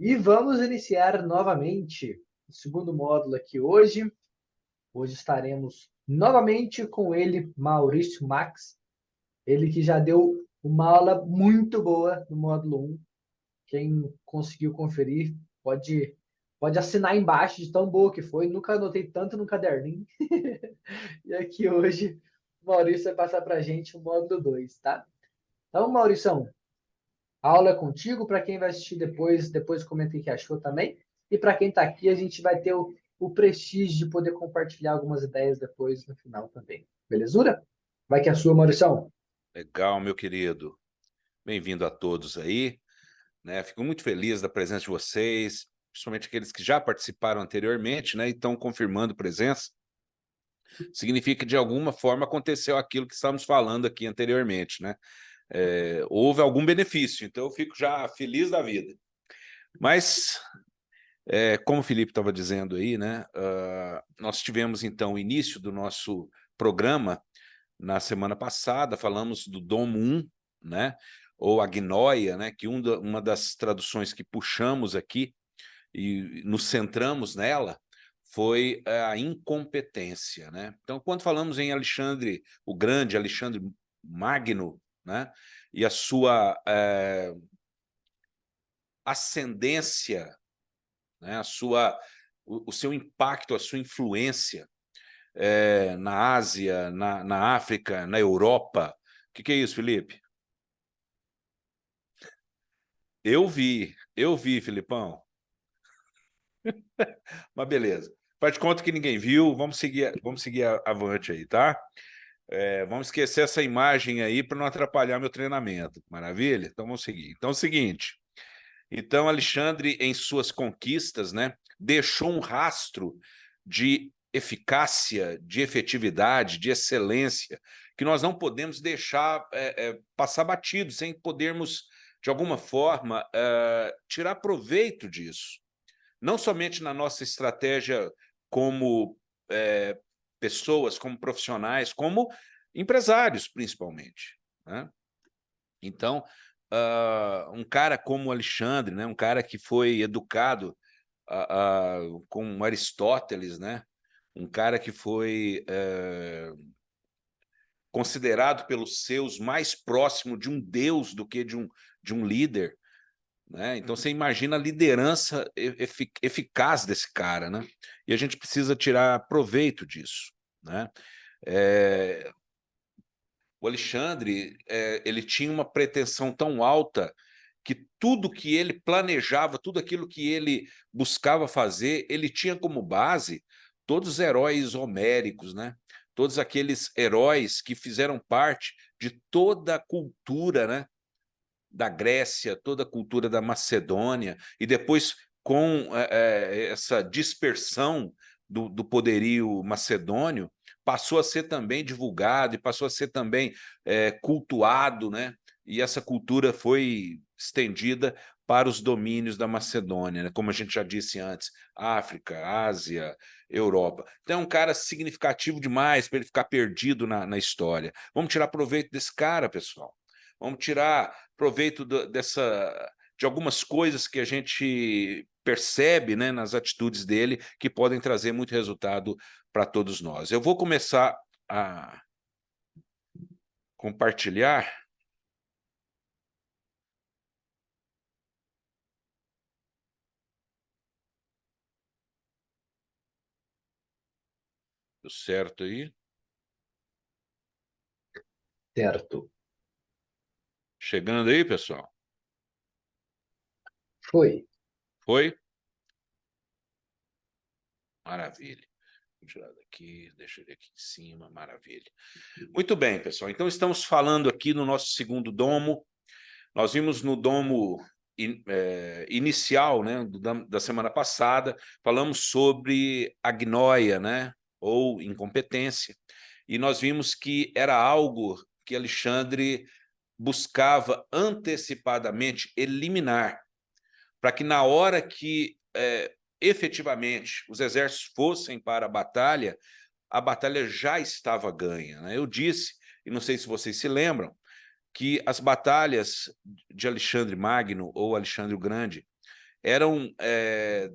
E vamos iniciar novamente o segundo módulo aqui hoje. Hoje estaremos novamente com ele, Maurício Max. Ele que já deu uma aula muito boa no módulo 1. Quem conseguiu conferir pode assinar embaixo de tão boa que foi. Nunca anotei tanto no caderninho. E aqui hoje o Maurício vai passar para a gente o módulo 2, tá? Então, Maurição, a aula é contigo. Para quem vai assistir depois comenta o que achou também. E para quem está aqui, a gente vai ter o prestígio de poder compartilhar algumas ideias depois no final também. Belezura? Vai que é a sua, Maurição. Legal, meu querido. Bem-vindo a todos aí, né? Fico muito feliz da presença de vocês, principalmente aqueles que já participaram anteriormente, né? E estão confirmando presença. Significa que, de alguma forma, aconteceu aquilo que estávamos falando aqui anteriormente, né? Houve algum benefício, então eu fico já feliz da vida. Mas, como o Felipe estava dizendo aí, né? Nós tivemos, então, o início do nosso programa na semana passada, falamos do Domo 1, né? Ou Agnoia, né? Que uma das traduções que puxamos aqui e nos centramos nela foi a incompetência, né? Então, quando falamos em Alexandre o Grande, Alexandre Magno, né? E a sua ascendência, né? O seu impacto, a sua influência na Ásia, na África, na Europa. O que é isso, Felipe? Eu vi, Filipão. Mas beleza. Faz de conta que ninguém viu, vamos seguir avante aí, tá? Vamos esquecer essa imagem aí para não atrapalhar meu treinamento. Maravilha? Então vamos seguir. Então é o seguinte. Então, Alexandre, em suas conquistas, né, deixou um rastro de eficácia, de efetividade, de excelência, que nós não podemos deixar passar batido, sem podermos, de alguma forma, tirar proveito disso. Não somente na nossa estratégia como pessoas, como profissionais, como empresários, principalmente, né? Então, um cara como o Alexandre, né, um cara que foi educado com Aristóteles, né, um cara que foi considerado pelos seus mais próximo de um deus do que de um líder, né? Então, você imagina a liderança eficaz desse cara, né? E a gente precisa tirar proveito disso, né? O Alexandre, ele tinha uma pretensão tão alta que tudo que ele planejava, tudo aquilo que ele buscava fazer, ele tinha como base todos os heróis homéricos, né? Todos aqueles heróis que fizeram parte de toda a cultura, né? Da Grécia, toda a cultura da Macedônia, e depois, com essa dispersão do poderio macedônio, passou a ser também divulgado e passou a ser também cultuado, né? E essa cultura foi estendida para os domínios da Macedônia, né? Como a gente já disse antes, África, Ásia, Europa. Então é um cara significativo demais para ele ficar perdido na história. Vamos tirar proveito desse cara, pessoal. Vamos tirar proveito de algumas coisas que a gente percebe, né, nas atitudes dele, que podem trazer muito resultado para todos nós. Eu vou começar a compartilhar. Deu certo aí? Certo. Chegando aí, pessoal? Foi. Foi? Maravilha. Vou tirar daqui, deixa ele aqui em cima, maravilha. Muito bem, pessoal. Então, estamos falando aqui no nosso segundo domo. Nós vimos no domo inicial, né, da semana passada, falamos sobre agnóia, né, ou incompetência, e nós vimos que era algo que Alexandre buscava antecipadamente eliminar, para que na hora que efetivamente os exércitos fossem para a batalha já estava ganha, né? Eu disse, e não sei se vocês se lembram, que as batalhas de Alexandre Magno ou Alexandre o Grande, eram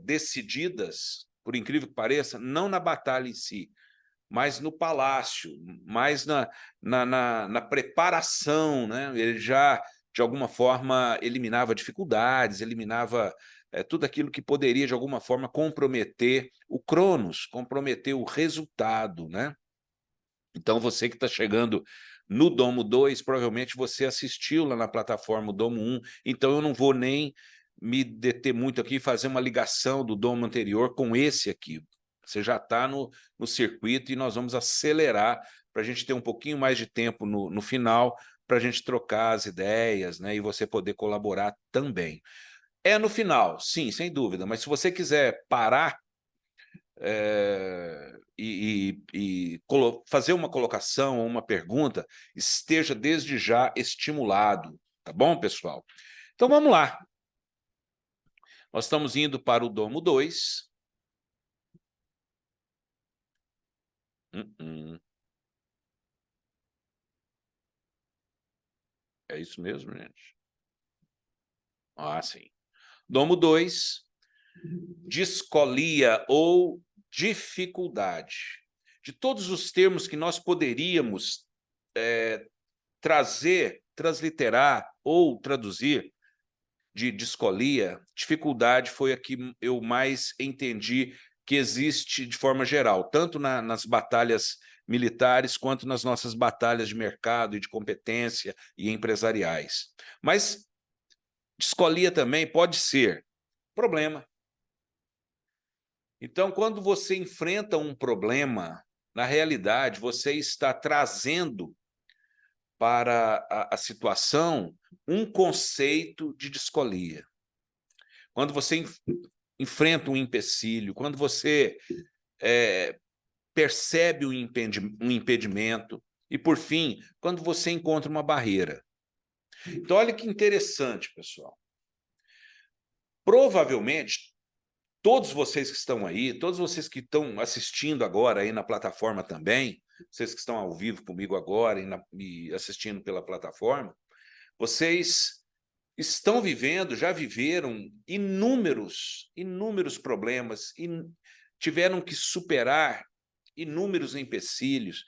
decididas, por incrível que pareça, não na batalha em si, mas no palácio, mais na preparação, né? Ele já, de alguma forma, eliminava dificuldades, eliminava tudo aquilo que poderia, de alguma forma, comprometer o Cronos, comprometer o resultado, né? Então, você que está chegando no Domo 2, provavelmente você assistiu lá na plataforma Domo 1, então eu não vou nem me deter muito aqui e fazer uma ligação do Domo anterior com esse aqui. Você já está no circuito e nós vamos acelerar para a gente ter um pouquinho mais de tempo no final, para a gente trocar as ideias, né, e você poder colaborar também. É no final, sim, sem dúvida, mas se você quiser parar fazer uma colocação ou uma pergunta, esteja desde já estimulado, tá bom, pessoal? Então vamos lá. Nós estamos indo para o Domo 2. É isso mesmo, gente? Ah, sim. Domo 2, discolia ou dificuldade. De todos os termos que nós poderíamos trazer, transliterar ou traduzir de discolia, dificuldade foi a que eu mais entendi que existe de forma geral, tanto nas batalhas militares quanto nas nossas batalhas de mercado e de competência e empresariais. Mas discolia também pode ser problema. Então, quando você enfrenta um problema, na realidade, você está trazendo para a situação um conceito de discolia. Quando você enfrenta um empecilho, quando você percebe um impedimento e, por fim, quando você encontra uma barreira. Então, olha que interessante, pessoal. Provavelmente, todos vocês que estão aí, todos vocês que estão assistindo agora aí na plataforma também, vocês que estão ao vivo comigo agora e assistindo pela plataforma, vocês estão vivendo, já viveram inúmeros problemas, tiveram que superar inúmeros empecilhos,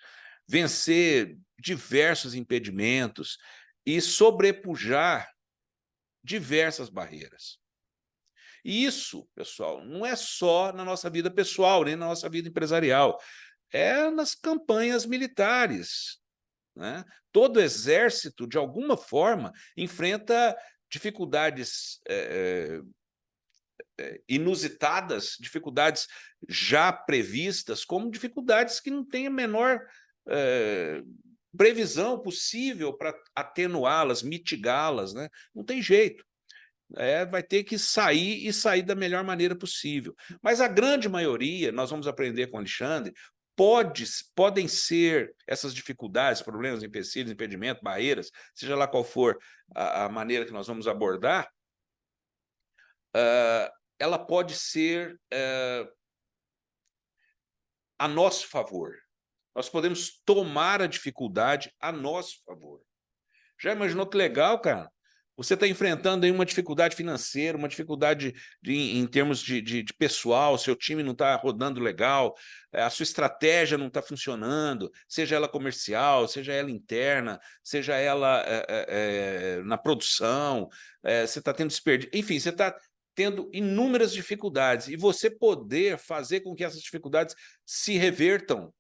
vencer diversos impedimentos e sobrepujar diversas barreiras. E isso, pessoal, não é só na nossa vida pessoal, nem na nossa vida empresarial, é nas campanhas militares, né? Todo exército, de alguma forma, enfrenta dificuldades inusitadas, dificuldades já previstas, como dificuldades que não têm a menor previsão possível para atenuá-las, mitigá-las, né? Não tem jeito. Vai ter que sair e sair da melhor maneira possível. Mas a grande maioria, nós vamos aprender com o Alexandre, podem ser essas dificuldades, problemas, empecilhos, impedimentos, barreiras, seja lá qual for a maneira que nós vamos abordar, ela pode ser a nosso favor. Nós podemos tomar a dificuldade a nosso favor. Já imaginou que legal, cara? Você está enfrentando aí uma dificuldade financeira, uma dificuldade em termos de pessoal, seu time não está rodando legal, a sua estratégia não está funcionando, seja ela comercial, seja ela interna, seja ela na produção, você está tendo desperdício, enfim, você está tendo inúmeras dificuldades, e você poder fazer com que essas dificuldades se revertam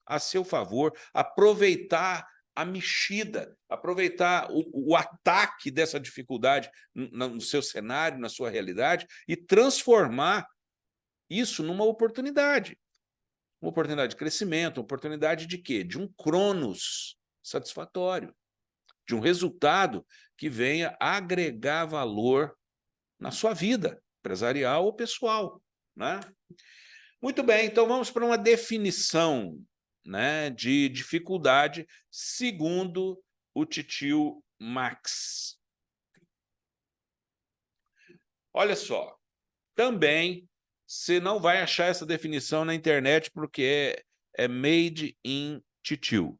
a seu favor, aproveitar a mexida, aproveitar o ataque dessa dificuldade no seu cenário, na sua realidade, e transformar isso numa oportunidade. Uma oportunidade de crescimento, uma oportunidade de quê? De um cronos satisfatório, de um resultado que venha agregar valor na sua vida, empresarial ou pessoal, né? Muito bem, então vamos para uma definição, né, de dificuldade, segundo o titio Max. Olha só, também você não vai achar essa definição na internet porque é made in titio.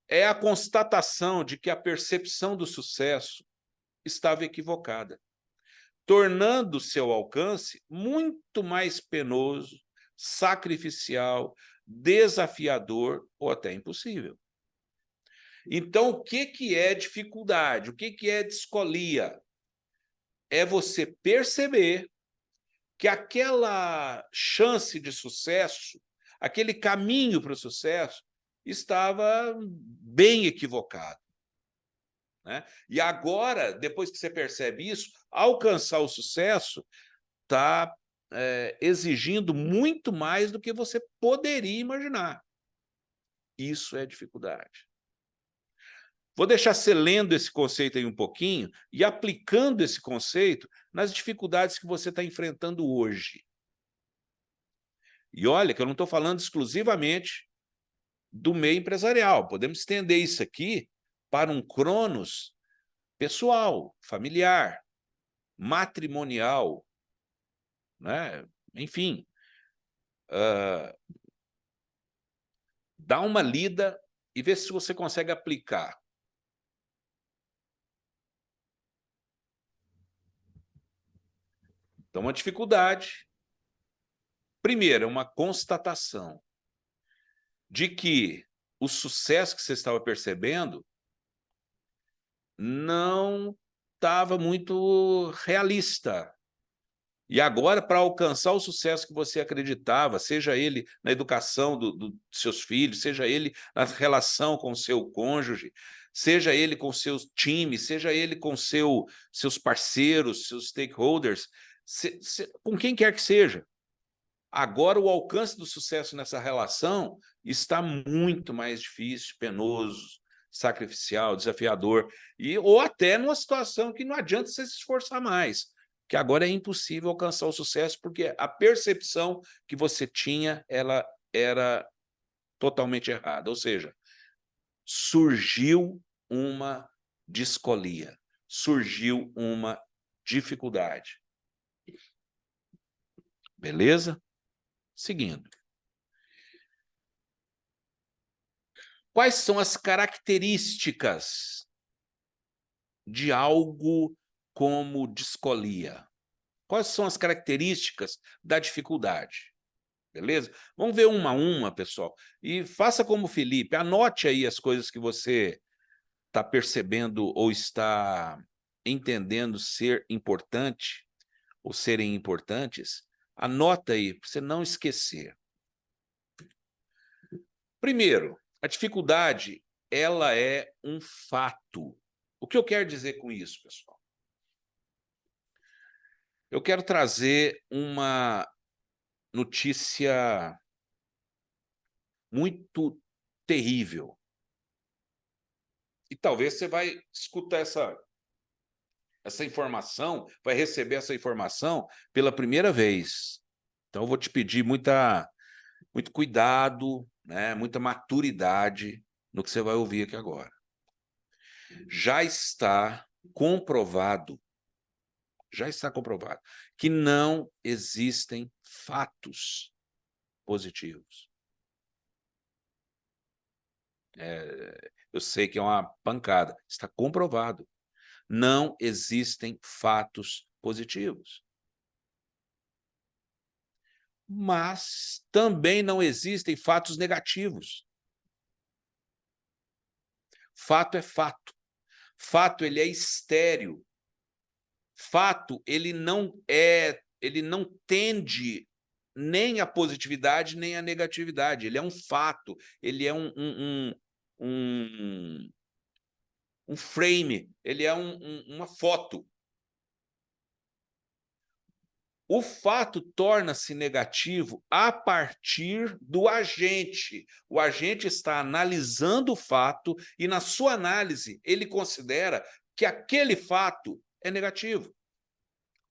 É a constatação de que a percepção do sucesso estava equivocada. tornando o seu alcance muito mais penoso, sacrificial, desafiador ou até impossível. Então, o que é dificuldade? O que é descolia? É você perceber que aquela chance de sucesso, aquele caminho para o sucesso, estava bem equivocado, né? E agora, depois que você percebe isso, alcançar o sucesso está exigindo muito mais do que você poderia imaginar. Isso é dificuldade. Vou deixar você lendo esse conceito aí um pouquinho e aplicando esse conceito nas dificuldades que você está enfrentando hoje. E olha que eu não estou falando exclusivamente do meio empresarial. Podemos estender isso aqui para um cronos pessoal, familiar, matrimonial, né? Enfim, dá uma lida e vê se você consegue aplicar. Então, uma dificuldade, primeiro, é uma constatação de que o sucesso que você estava percebendo não estava muito realista. E agora, para alcançar o sucesso que você acreditava, seja ele na educação dos seus filhos, seja ele na relação com o seu cônjuge, seja ele com o seu time, seja ele com seus parceiros, seus stakeholders, com quem quer que seja. Agora, o alcance do sucesso nessa relação está muito mais difícil, penoso, sacrificial, desafiador, ou até numa situação que não adianta você se esforçar mais, que agora é impossível alcançar o sucesso, porque a percepção que você tinha, ela era totalmente errada. Ou seja, surgiu uma discolia, surgiu uma dificuldade. Beleza? Seguindo. Quais são as características de algo como discolia? Quais são as características da dificuldade? Beleza? Vamos ver uma a uma, pessoal. E faça como o Felipe, anote aí as coisas que você está percebendo ou está entendendo ser importante ou serem importantes. Anota aí, para você não esquecer. Primeiro, a dificuldade, ela é um fato. O que eu quero dizer com isso, pessoal? Eu quero trazer uma notícia muito terrível. E talvez você vai escutar essa informação, vai receber essa informação pela primeira vez. Então, eu vou te pedir muito cuidado, né, muita maturidade no que você vai ouvir aqui agora. Já está comprovado que não existem fatos positivos. Eu sei que é uma pancada, está comprovado. Não existem fatos positivos. Mas também não existem fatos negativos. Fato é fato. Fato, ele é estéril. Fato, ele não tende nem à positividade, nem à negatividade. Ele é um fato, ele é um frame, ele é uma foto. O fato torna-se negativo a partir do agente. O agente está analisando o fato e, na sua análise, ele considera que aquele fato é negativo.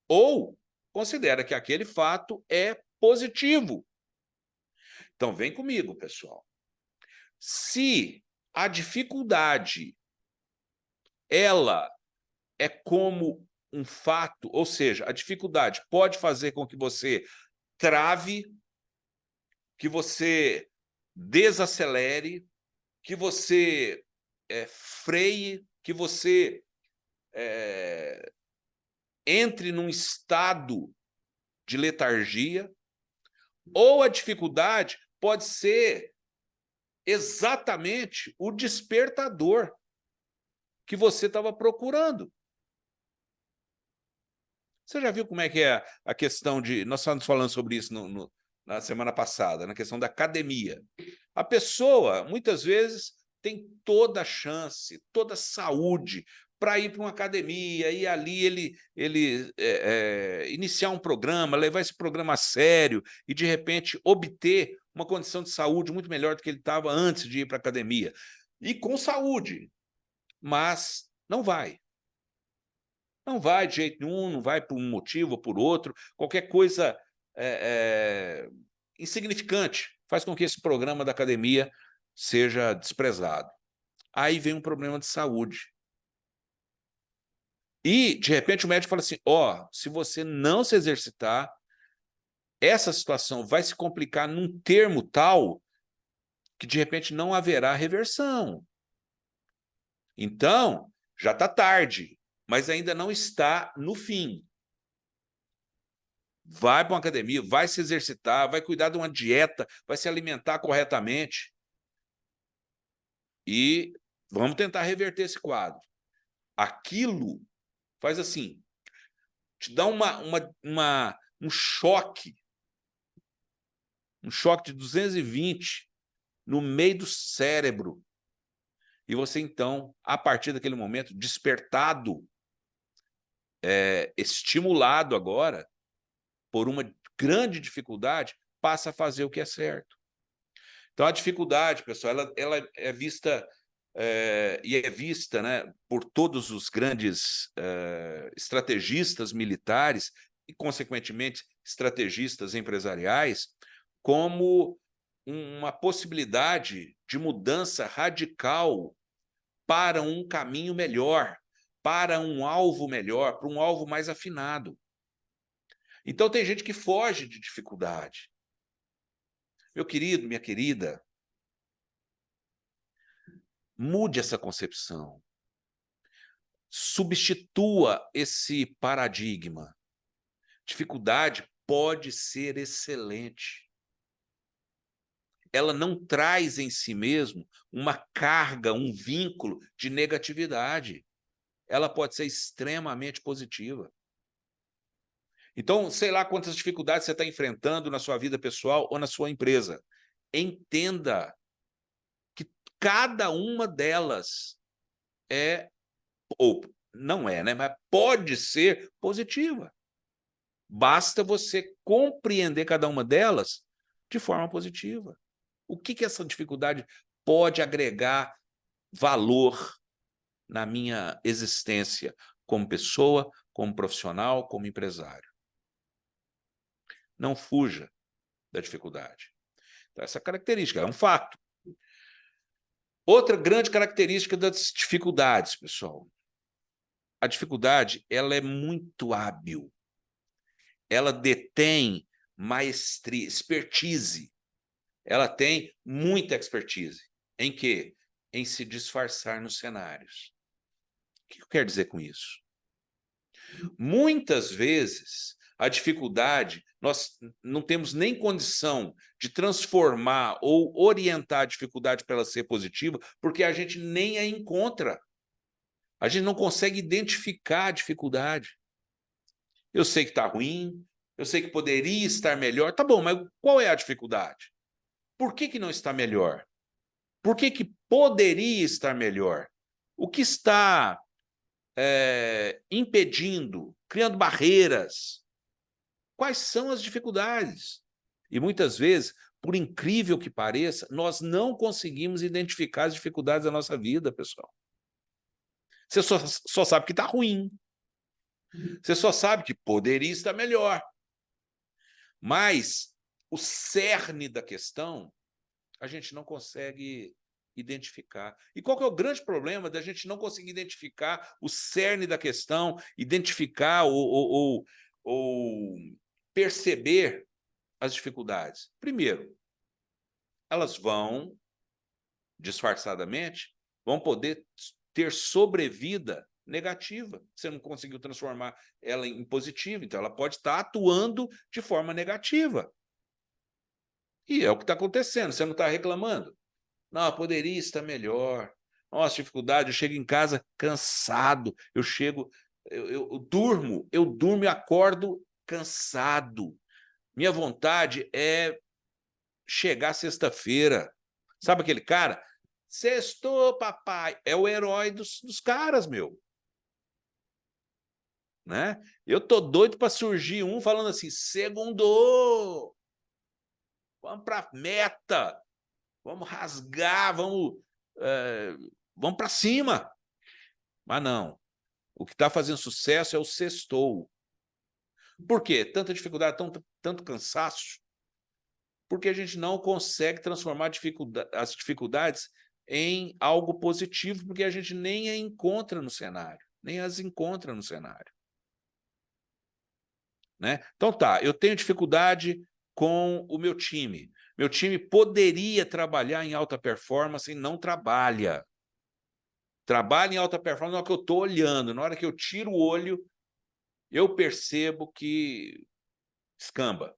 Ou considera que aquele fato é positivo. Então, vem comigo, pessoal. Se a dificuldade ela é como um fato, ou seja, a dificuldade pode fazer com que você trave, que você desacelere, que você freie, que você entre num estado de letargia, ou a dificuldade pode ser exatamente o despertador que você estava procurando. Você já viu como é que é a questão de... Nós estávamos falando sobre isso na semana passada, na questão da academia. A pessoa, muitas vezes, tem toda a chance, toda a saúde para ir para uma academia, e ali ele iniciar um programa, levar esse programa a sério e, de repente, obter uma condição de saúde muito melhor do que ele estava antes de ir para a academia. E com saúde, mas não vai. Não vai de jeito nenhum, não vai por um motivo ou por outro. Qualquer coisa insignificante faz com que esse programa da academia seja desprezado. Aí vem um problema de saúde. E, de repente, o médico fala assim, se você não se exercitar, essa situação vai se complicar num termo tal que, de repente, não haverá reversão. Então, já está tarde, mas ainda não está no fim. Vai para uma academia, vai se exercitar, vai cuidar de uma dieta, vai se alimentar corretamente. E vamos tentar reverter esse quadro. Aquilo faz assim, te dá um choque de 220 no meio do cérebro. E você, então, a partir daquele momento, despertado, estimulado agora por uma grande dificuldade, passa a fazer o que é certo. Então, a dificuldade, pessoal, ela é vista, né, por todos os grandes estrategistas militares e, consequentemente, estrategistas empresariais, como uma possibilidade de mudança radical para um caminho melhor, para um alvo melhor, para um alvo mais afinado. Então, tem gente que foge de dificuldade. Meu querido, minha querida, mude essa concepção. Substitua esse paradigma. Dificuldade pode ser excelente. Ela não traz em si mesmo uma carga, um vínculo de negatividade. Ela pode ser extremamente positiva. Então, sei lá quantas dificuldades você está enfrentando na sua vida pessoal ou na sua empresa. Entenda que cada uma delas ou não né? Mas pode ser positiva. Basta você compreender cada uma delas de forma positiva. O que essa dificuldade pode agregar valor na minha existência como pessoa, como profissional, como empresário? Não fuja da dificuldade. Então, essa característica é um fato. Outra grande característica das dificuldades, pessoal. A dificuldade, ela é muito hábil. Ela detém maestria, expertise. Ela tem muita expertise. Em quê? Em se disfarçar nos cenários. O que eu quero dizer com isso? Muitas vezes, a dificuldade, nós não temos nem condição de transformar ou orientar a dificuldade para ela ser positiva, porque a gente nem a encontra. A gente não consegue identificar a dificuldade. Eu sei que está ruim, eu sei que poderia estar melhor. Tá bom, mas qual é a dificuldade? Por que não está melhor? Por que poderia estar melhor? O que está impedindo, criando barreiras? Quais são as dificuldades? E muitas vezes, por incrível que pareça, nós não conseguimos identificar as dificuldades da nossa vida, pessoal. Você só sabe que está ruim. Você só sabe que poderia estar melhor. Mas o cerne da questão a gente não consegue identificar. E qual que é o grande problema da gente não conseguir identificar o cerne da questão, identificar ou perceber as dificuldades? Primeiro, elas vão, disfarçadamente, vão poder ter sobrevida negativa. Você não conseguiu transformar ela em positiva, então ela pode estar atuando de forma negativa. E é o que está acontecendo, você não está reclamando? Não, poderia estar melhor. Nossa, dificuldade, eu chego em casa cansado, eu durmo e acordo cansado. Minha vontade é chegar sexta-feira. Sabe aquele cara? Sextou, papai. É o herói dos caras, meu. Né? Eu tô doido para surgir um falando assim, segundou. Vamos para a meta. Vamos rasgar, vamos para cima. Mas não. O que está fazendo sucesso é o sextou. Por quê? Tanta dificuldade, tanto cansaço? Porque a gente não consegue transformar as dificuldades em algo positivo, porque a gente nem as encontra no cenário. Né? Então tá, eu tenho dificuldade com o meu time. Meu time poderia trabalhar em alta performance e não trabalha. Trabalha em alta performance na hora que eu estou olhando, na hora que eu tiro o olho, eu percebo que escamba.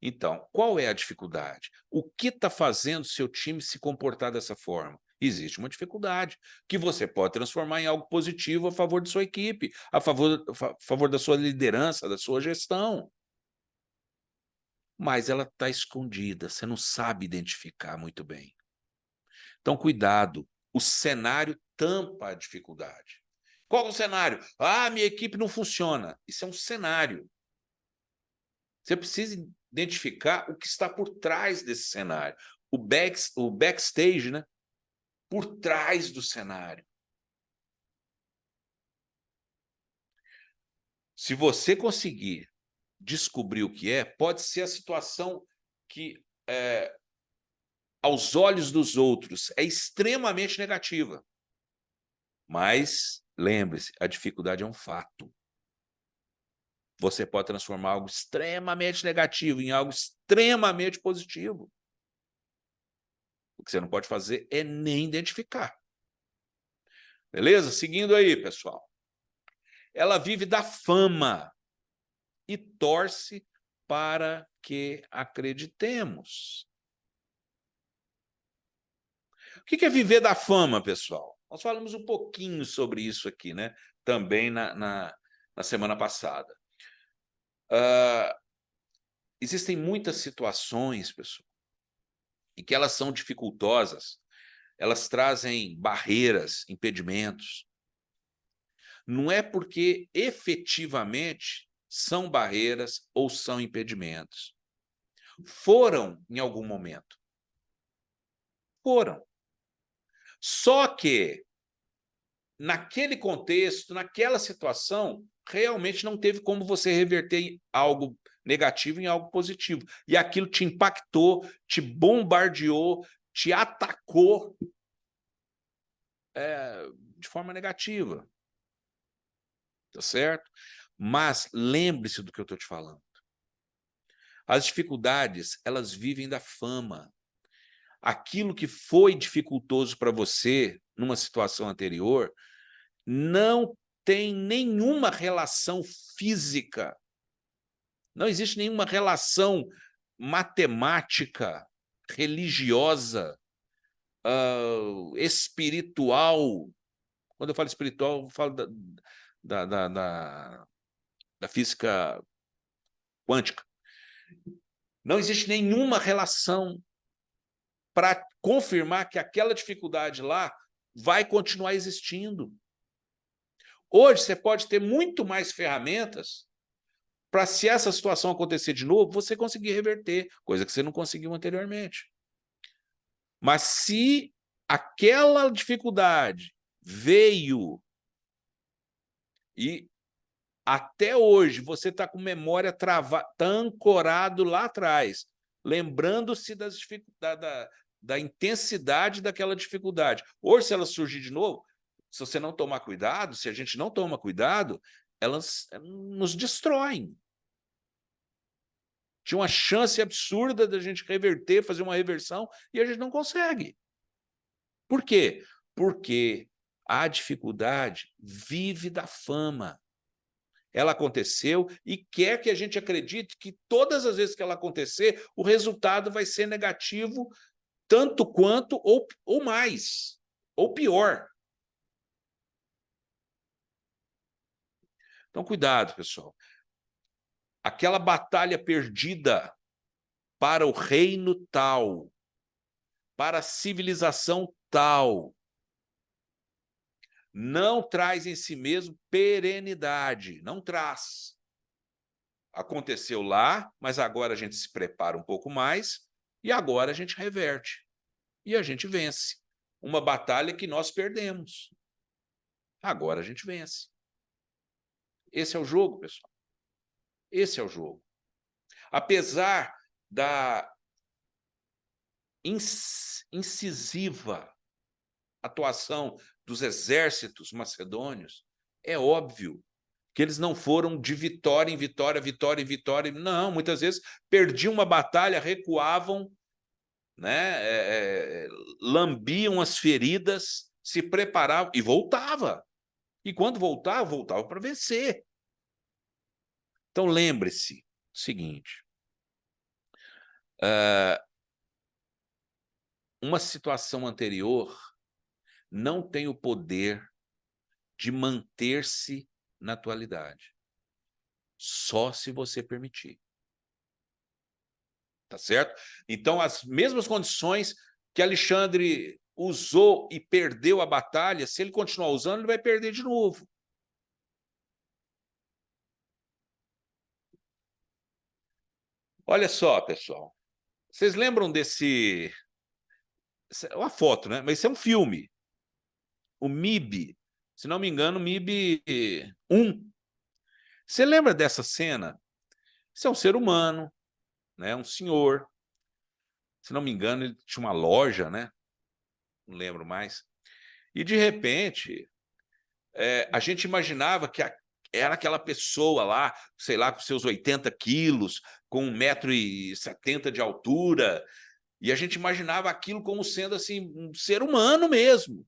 Então, qual é a dificuldade? O que está fazendo seu time se comportar dessa forma? Existe uma dificuldade que você pode transformar em algo positivo a favor de sua equipe, a favor da sua liderança, da sua gestão. Mas ela está escondida, você não sabe identificar muito bem. Então, cuidado, o cenário tampa a dificuldade. Qual é o cenário? Ah, minha equipe não funciona. Isso é um cenário. Você precisa identificar o que está por trás desse cenário. O backstage, né? Por trás do cenário. Se você conseguir descobrir o que é, pode ser a situação que, aos olhos dos outros, é extremamente negativa. Mas, lembre-se, a dificuldade é um fato. Você pode transformar algo extremamente negativo em algo extremamente positivo. O que você não pode fazer é nem identificar. Beleza? Seguindo aí, pessoal. Ela vive da fama e torce para que acreditemos. O que é viver da fama, pessoal? Nós falamos um pouquinho sobre isso aqui, né? Também na semana passada. Existem muitas situações, pessoal, em que elas são dificultosas, elas trazem barreiras, impedimentos. Não é porque efetivamente são barreiras ou são impedimentos. Foram em algum momento. Foram. Só que, naquele contexto, naquela situação, realmente não teve como você reverter algo negativo em algo positivo. E aquilo te impactou, te bombardeou, te atacou de forma negativa. Tá certo? Mas lembre-se do que eu estou te falando. As dificuldades, elas vivem da fama. Aquilo que foi dificultoso para você numa situação anterior não tem nenhuma relação física, não existe nenhuma relação matemática, religiosa, espiritual. Quando eu falo espiritual, eu falo da física quântica. Não existe nenhuma relação para confirmar que aquela dificuldade lá vai continuar existindo. Hoje, você pode ter muito mais ferramentas para, se essa situação acontecer de novo, você conseguir reverter, coisa que você não conseguiu anteriormente. Mas se aquela dificuldade veio e até hoje você está com memória travada, está ancorado lá atrás, lembrando-se da intensidade daquela dificuldade. Hoje, se ela surgir de novo, se você não tomar cuidado, se a gente não toma cuidado, elas nos destroem. Tinha uma chance absurda da gente reverter, fazer uma reversão, e a gente não consegue. Por quê? Porque A dificuldade vive da fama. Ela aconteceu e quer que a gente acredite que todas as vezes que ela acontecer, o resultado vai ser negativo, tanto quanto ou mais, ou pior. Então, cuidado, pessoal. Aquela batalha perdida para o reino tal, para a civilização tal, não traz em si mesmo perenidade, não traz. Aconteceu lá, mas agora a gente se prepara um pouco mais e agora a gente reverte. E a gente vence. Uma batalha que nós perdemos. Agora a gente vence. Esse é o jogo, pessoal. Esse é o jogo. Apesar da incisiva atuação dos exércitos macedônios, é óbvio que eles não foram de vitória em vitória, vitória em vitória. Não, muitas vezes perdiam uma batalha, recuavam, né, lambiam as feridas, se preparavam e voltava. E quando voltava, voltava para vencer. Então, lembre-se o seguinte, uma situação anterior não tem o poder de manter-se na atualidade, só se você permitir. Tá certo? Então, as mesmas condições que Alexandre usou e perdeu a batalha, se ele continuar usando, ele vai perder de novo. Olha só, pessoal. Vocês lembram desse... É uma foto, né? Mas isso é um filme. O MIB. Se não me engano, MIB 1. Você lembra dessa cena? Isso é um ser humano, né? Um senhor. Se não me engano, ele tinha uma loja, né? Não lembro mais. E, de repente, a gente imaginava que era aquela pessoa lá, sei lá, com seus 80 quilos, com 1,70 m de altura, e a gente imaginava aquilo como sendo assim, um ser humano mesmo.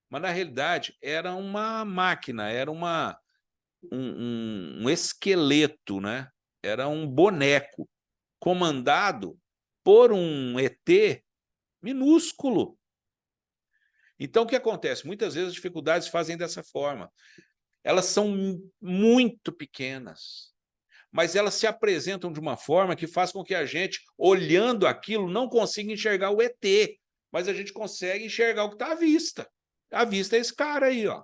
Mas, na realidade, era uma máquina, era um esqueleto, né? Era um boneco comandado por um ET minúsculo. Então, o que acontece? Muitas vezes as dificuldades fazem dessa forma. Elas são muito pequenas, mas elas se apresentam de uma forma que faz com que a gente, olhando aquilo, não consiga enxergar o ET, mas a gente consegue enxergar o que está à vista. À vista é esse cara aí, ó.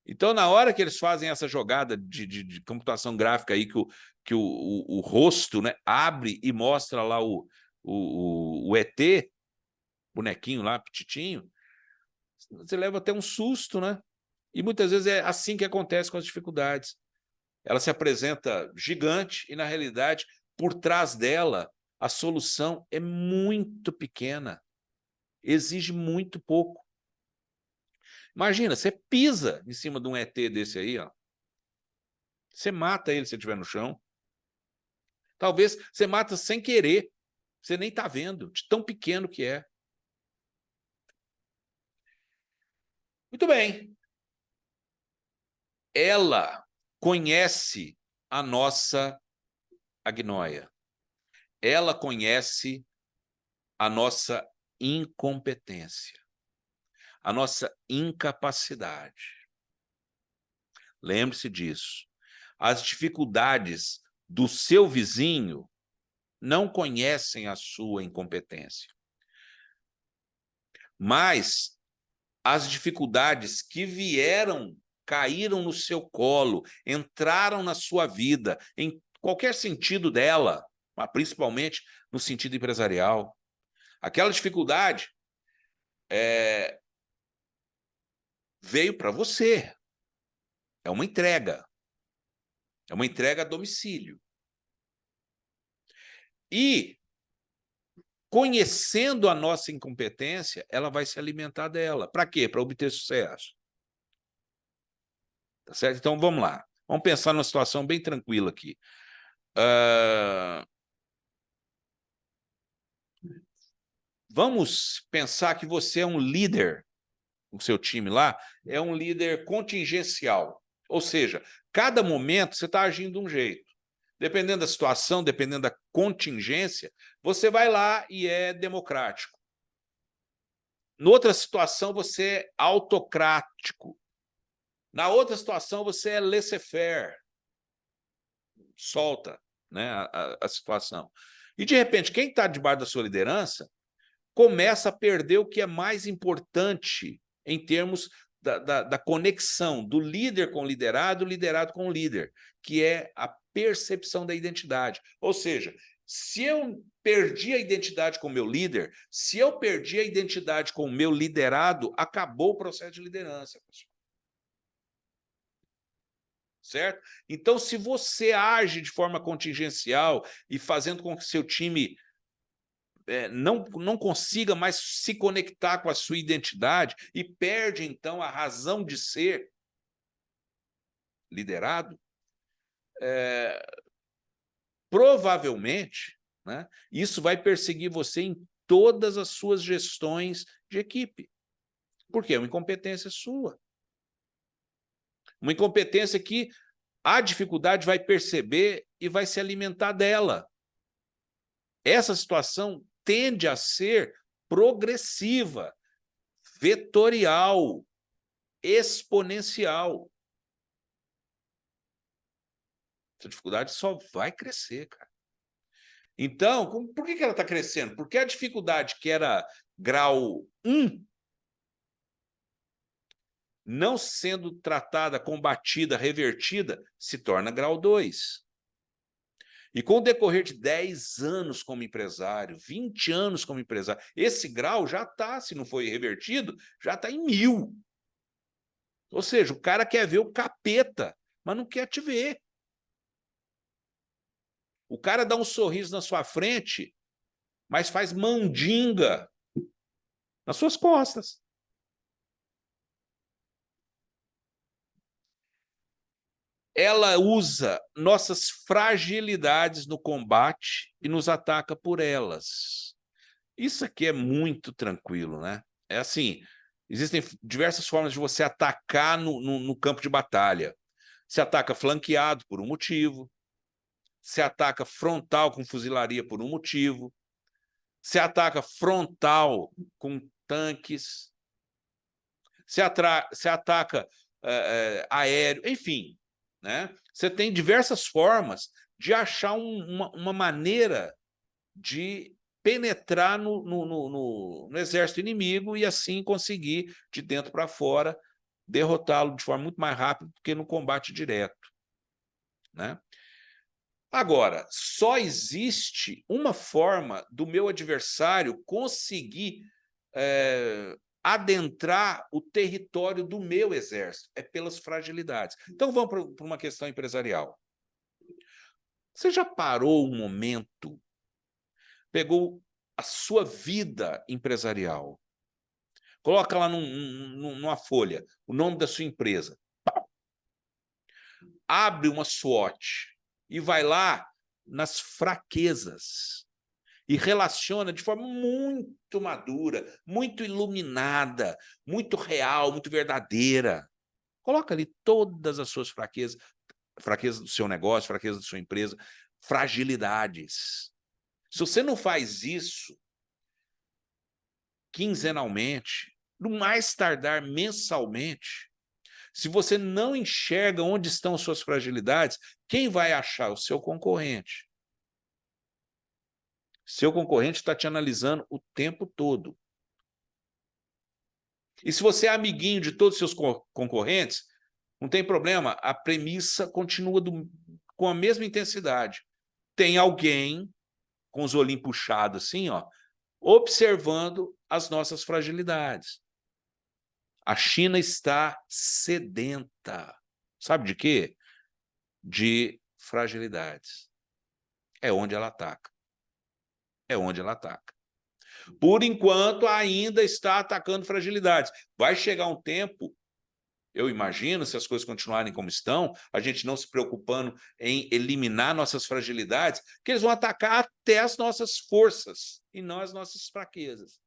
Então, na hora que eles fazem essa jogada de computação gráfica aí, que o rosto, né, abre e mostra lá o ET, bonequinho lá, petitinho, você leva até um susto, né? E muitas vezes é assim que acontece com as dificuldades. Ela se apresenta gigante e, na realidade, por trás dela, a solução é muito pequena, exige muito pouco. Imagina, você pisa em cima de um ET desse aí, ó. Você mata ele se ele estiver no chão. Talvez você mata sem querer, você nem está vendo, de tão pequeno que é. Muito bem. Ela conhece a nossa agnóia. Ela conhece a nossa incompetência, a nossa incapacidade. Lembre-se disso. As dificuldades do seu vizinho não conhecem a sua incompetência. Mas as dificuldades que vieram, caíram no seu colo, entraram na sua vida, em qualquer sentido dela, mas principalmente no sentido empresarial. Aquela dificuldade veio para você. É uma entrega. É uma entrega a domicílio. E, conhecendo a nossa incompetência, ela vai se alimentar dela. Para quê? Para obter sucesso. Tá certo? Então, vamos lá. Vamos pensar numa situação bem tranquila aqui. Vamos pensar que você é um líder o seu time lá, é um líder contingencial. Ou seja, cada momento você está agindo de um jeito. Dependendo da situação, dependendo da contingência, você vai lá e é democrático. Noutra situação, você é autocrático. Na outra situação, você é laissez-faire. Solta, né, a situação. E, de repente, quem está debaixo da sua liderança começa a perder o que é mais importante em termos da conexão do líder com o liderado com o líder, que é a percepção da identidade. Ou seja, se eu perdi a identidade com o meu líder, se eu perdi a identidade com o meu liderado, acabou o processo de liderança, pessoal. Certo? Então, se você age de forma contingencial e fazendo com que seu time não consiga mais se conectar com a sua identidade e perde, então, a razão de ser liderado, provavelmente, né, isso vai perseguir você em todas as suas gestões de equipe, porque é uma incompetência sua. Uma incompetência que a dificuldade vai perceber e vai se alimentar dela. Essa situação tende a ser progressiva, vetorial, exponencial. Essa dificuldade só vai crescer, cara. Então, por que ela está crescendo? Porque a dificuldade que era grau 1, não sendo tratada, combatida, revertida, se torna grau 2. E com o decorrer de 10 anos como empresário, 20 anos como empresário, esse grau já está, se não foi revertido, já está em 1000. Ou seja, o cara quer ver o capeta, mas não quer te ver. O cara dá um sorriso na sua frente, mas faz mandinga nas suas costas. Ela usa nossas fragilidades no combate e nos ataca por elas. Isso aqui é muito tranquilo, né? É assim, existem diversas formas de você atacar no campo de batalha. Se ataca flanqueado por um motivo, se ataca frontal com fuzilaria por um motivo, se ataca frontal com tanques, se ataca aéreo, enfim, né? Você tem diversas formas de achar uma maneira de penetrar no exército inimigo e assim conseguir, de dentro para fora, derrotá-lo de forma muito mais rápida do que no combate direto, né? Agora, só existe uma forma do meu adversário conseguir adentrar o território do meu exército, é pelas fragilidades. Então, vamos para uma questão empresarial. Você já parou um momento, pegou a sua vida empresarial, coloca lá numa folha o nome da sua empresa, abre uma SWOT e vai lá nas fraquezas e relaciona de forma muito madura, muito iluminada, muito real, muito verdadeira. Coloca ali todas as suas fraquezas, fraquezas do seu negócio, fraquezas da sua empresa, fragilidades. Se você não faz isso quinzenalmente, no mais tardar mensalmente, se você não enxerga onde estão suas fragilidades, quem vai achar? O seu concorrente. Seu concorrente está te analisando o tempo todo. E se você é amiguinho de todos os seus concorrentes, não tem problema, a premissa continua com a mesma intensidade. Tem alguém com os olhinhos puxados assim, ó, observando as nossas fragilidades. A China está sedenta. Sabe de quê? De fragilidades. É onde ela ataca. É onde ela ataca. Por enquanto, ainda está atacando fragilidades. Vai chegar um tempo, eu imagino, se as coisas continuarem como estão, a gente não se preocupando em eliminar nossas fragilidades, que eles vão atacar até as nossas forças e não as nossas fraquezas.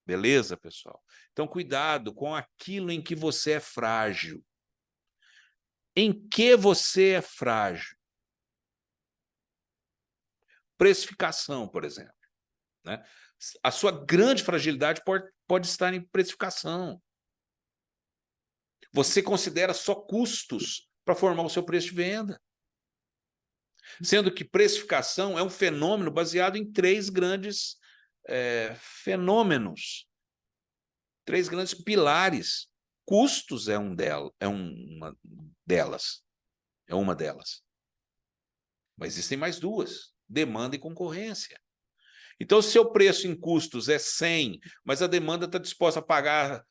Beleza, pessoal? Então, cuidado com aquilo em que você é frágil. Em que você é frágil? Precificação, por exemplo, né? A sua grande fragilidade pode estar em precificação. Você considera só custos para formar o seu preço de venda. Sendo que precificação é um fenômeno baseado em três grandes fenômenos, três grandes pilares. Custos é uma delas. É uma delas. Mas existem mais duas: demanda e concorrência. Então, se o seu preço em custos é 100, mas a demanda está disposta a pagar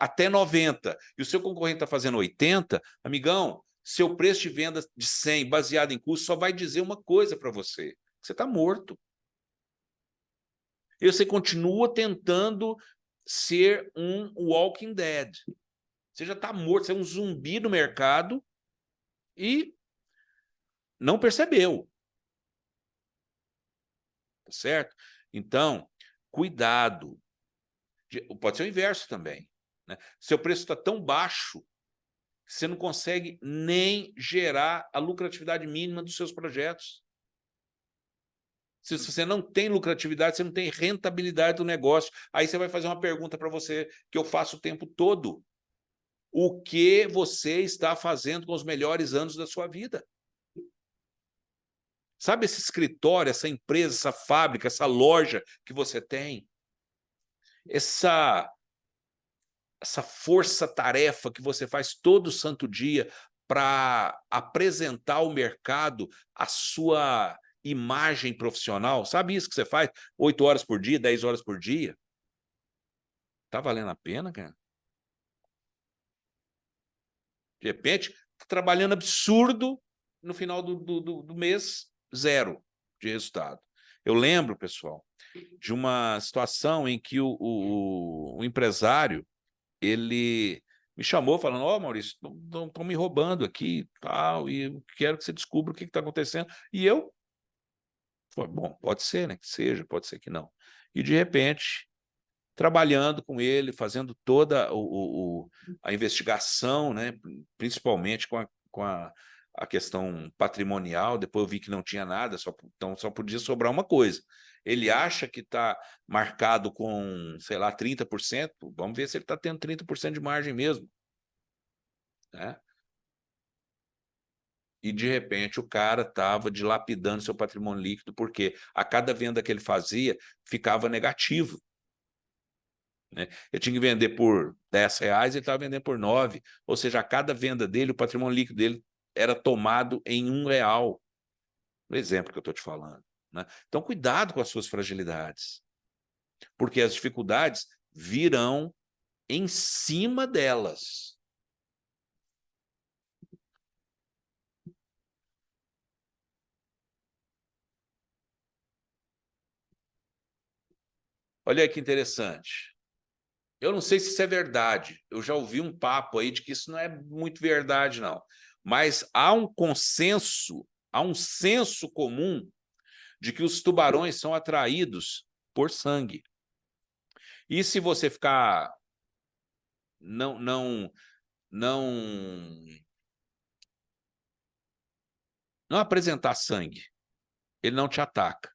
até 90, e o seu concorrente está fazendo 80, amigão, seu preço de venda de 100 baseado em custos só vai dizer uma coisa para você: você está morto. E você continua tentando ser um walking dead. Você já está morto, você é um zumbi no mercado e não percebeu. Tá certo? Então, cuidado. Pode ser o inverso também, né? Seu preço está tão baixo que você não consegue nem gerar a lucratividade mínima dos seus projetos. Se você não tem lucratividade, você não tem rentabilidade do negócio. Aí você vai fazer uma pergunta para você que eu faço o tempo todo: o que você está fazendo com os melhores anos da sua vida? Sabe esse escritório, essa empresa, essa fábrica, essa loja que você tem? Essa força-tarefa que você faz todo santo dia para apresentar ao mercado a sua imagem profissional? Sabe isso que você faz 8 horas por dia, 10 horas por dia? Tá valendo a pena, cara? De repente, tá trabalhando absurdo, no final do mês, zero de resultado. Eu lembro, pessoal, de uma situação em que o empresário ele me chamou falando: ó, Maurício, estão me roubando aqui tal, e eu quero que você descubra o que está acontecendo. E eu falei: bom, pode ser, né, que seja, pode ser que não. E, de repente, trabalhando com ele, fazendo toda a investigação, né, principalmente com a questão patrimonial. Depois eu vi que não tinha nada, então só podia sobrar uma coisa. Ele acha que está marcado com, sei lá, 30%, vamos ver se ele está tendo 30% de margem mesmo, né? E, de repente, o cara estava dilapidando seu patrimônio líquido, porque a cada venda que ele fazia ficava negativo, né? Eu tinha que vender por R$10, ele estava vendendo por 9, ou seja, a cada venda dele, o patrimônio líquido dele era tomado em R$1, no exemplo que eu estou te falando, né? Então, cuidado com as suas fragilidades, porque as dificuldades virão em cima delas. Olha aí que interessante. Eu não sei se isso é verdade. Eu já ouvi um papo aí de que isso não é muito verdade, não. Mas há um senso comum de que os tubarões são atraídos por sangue. E se você ficar não apresentar sangue, ele não te ataca.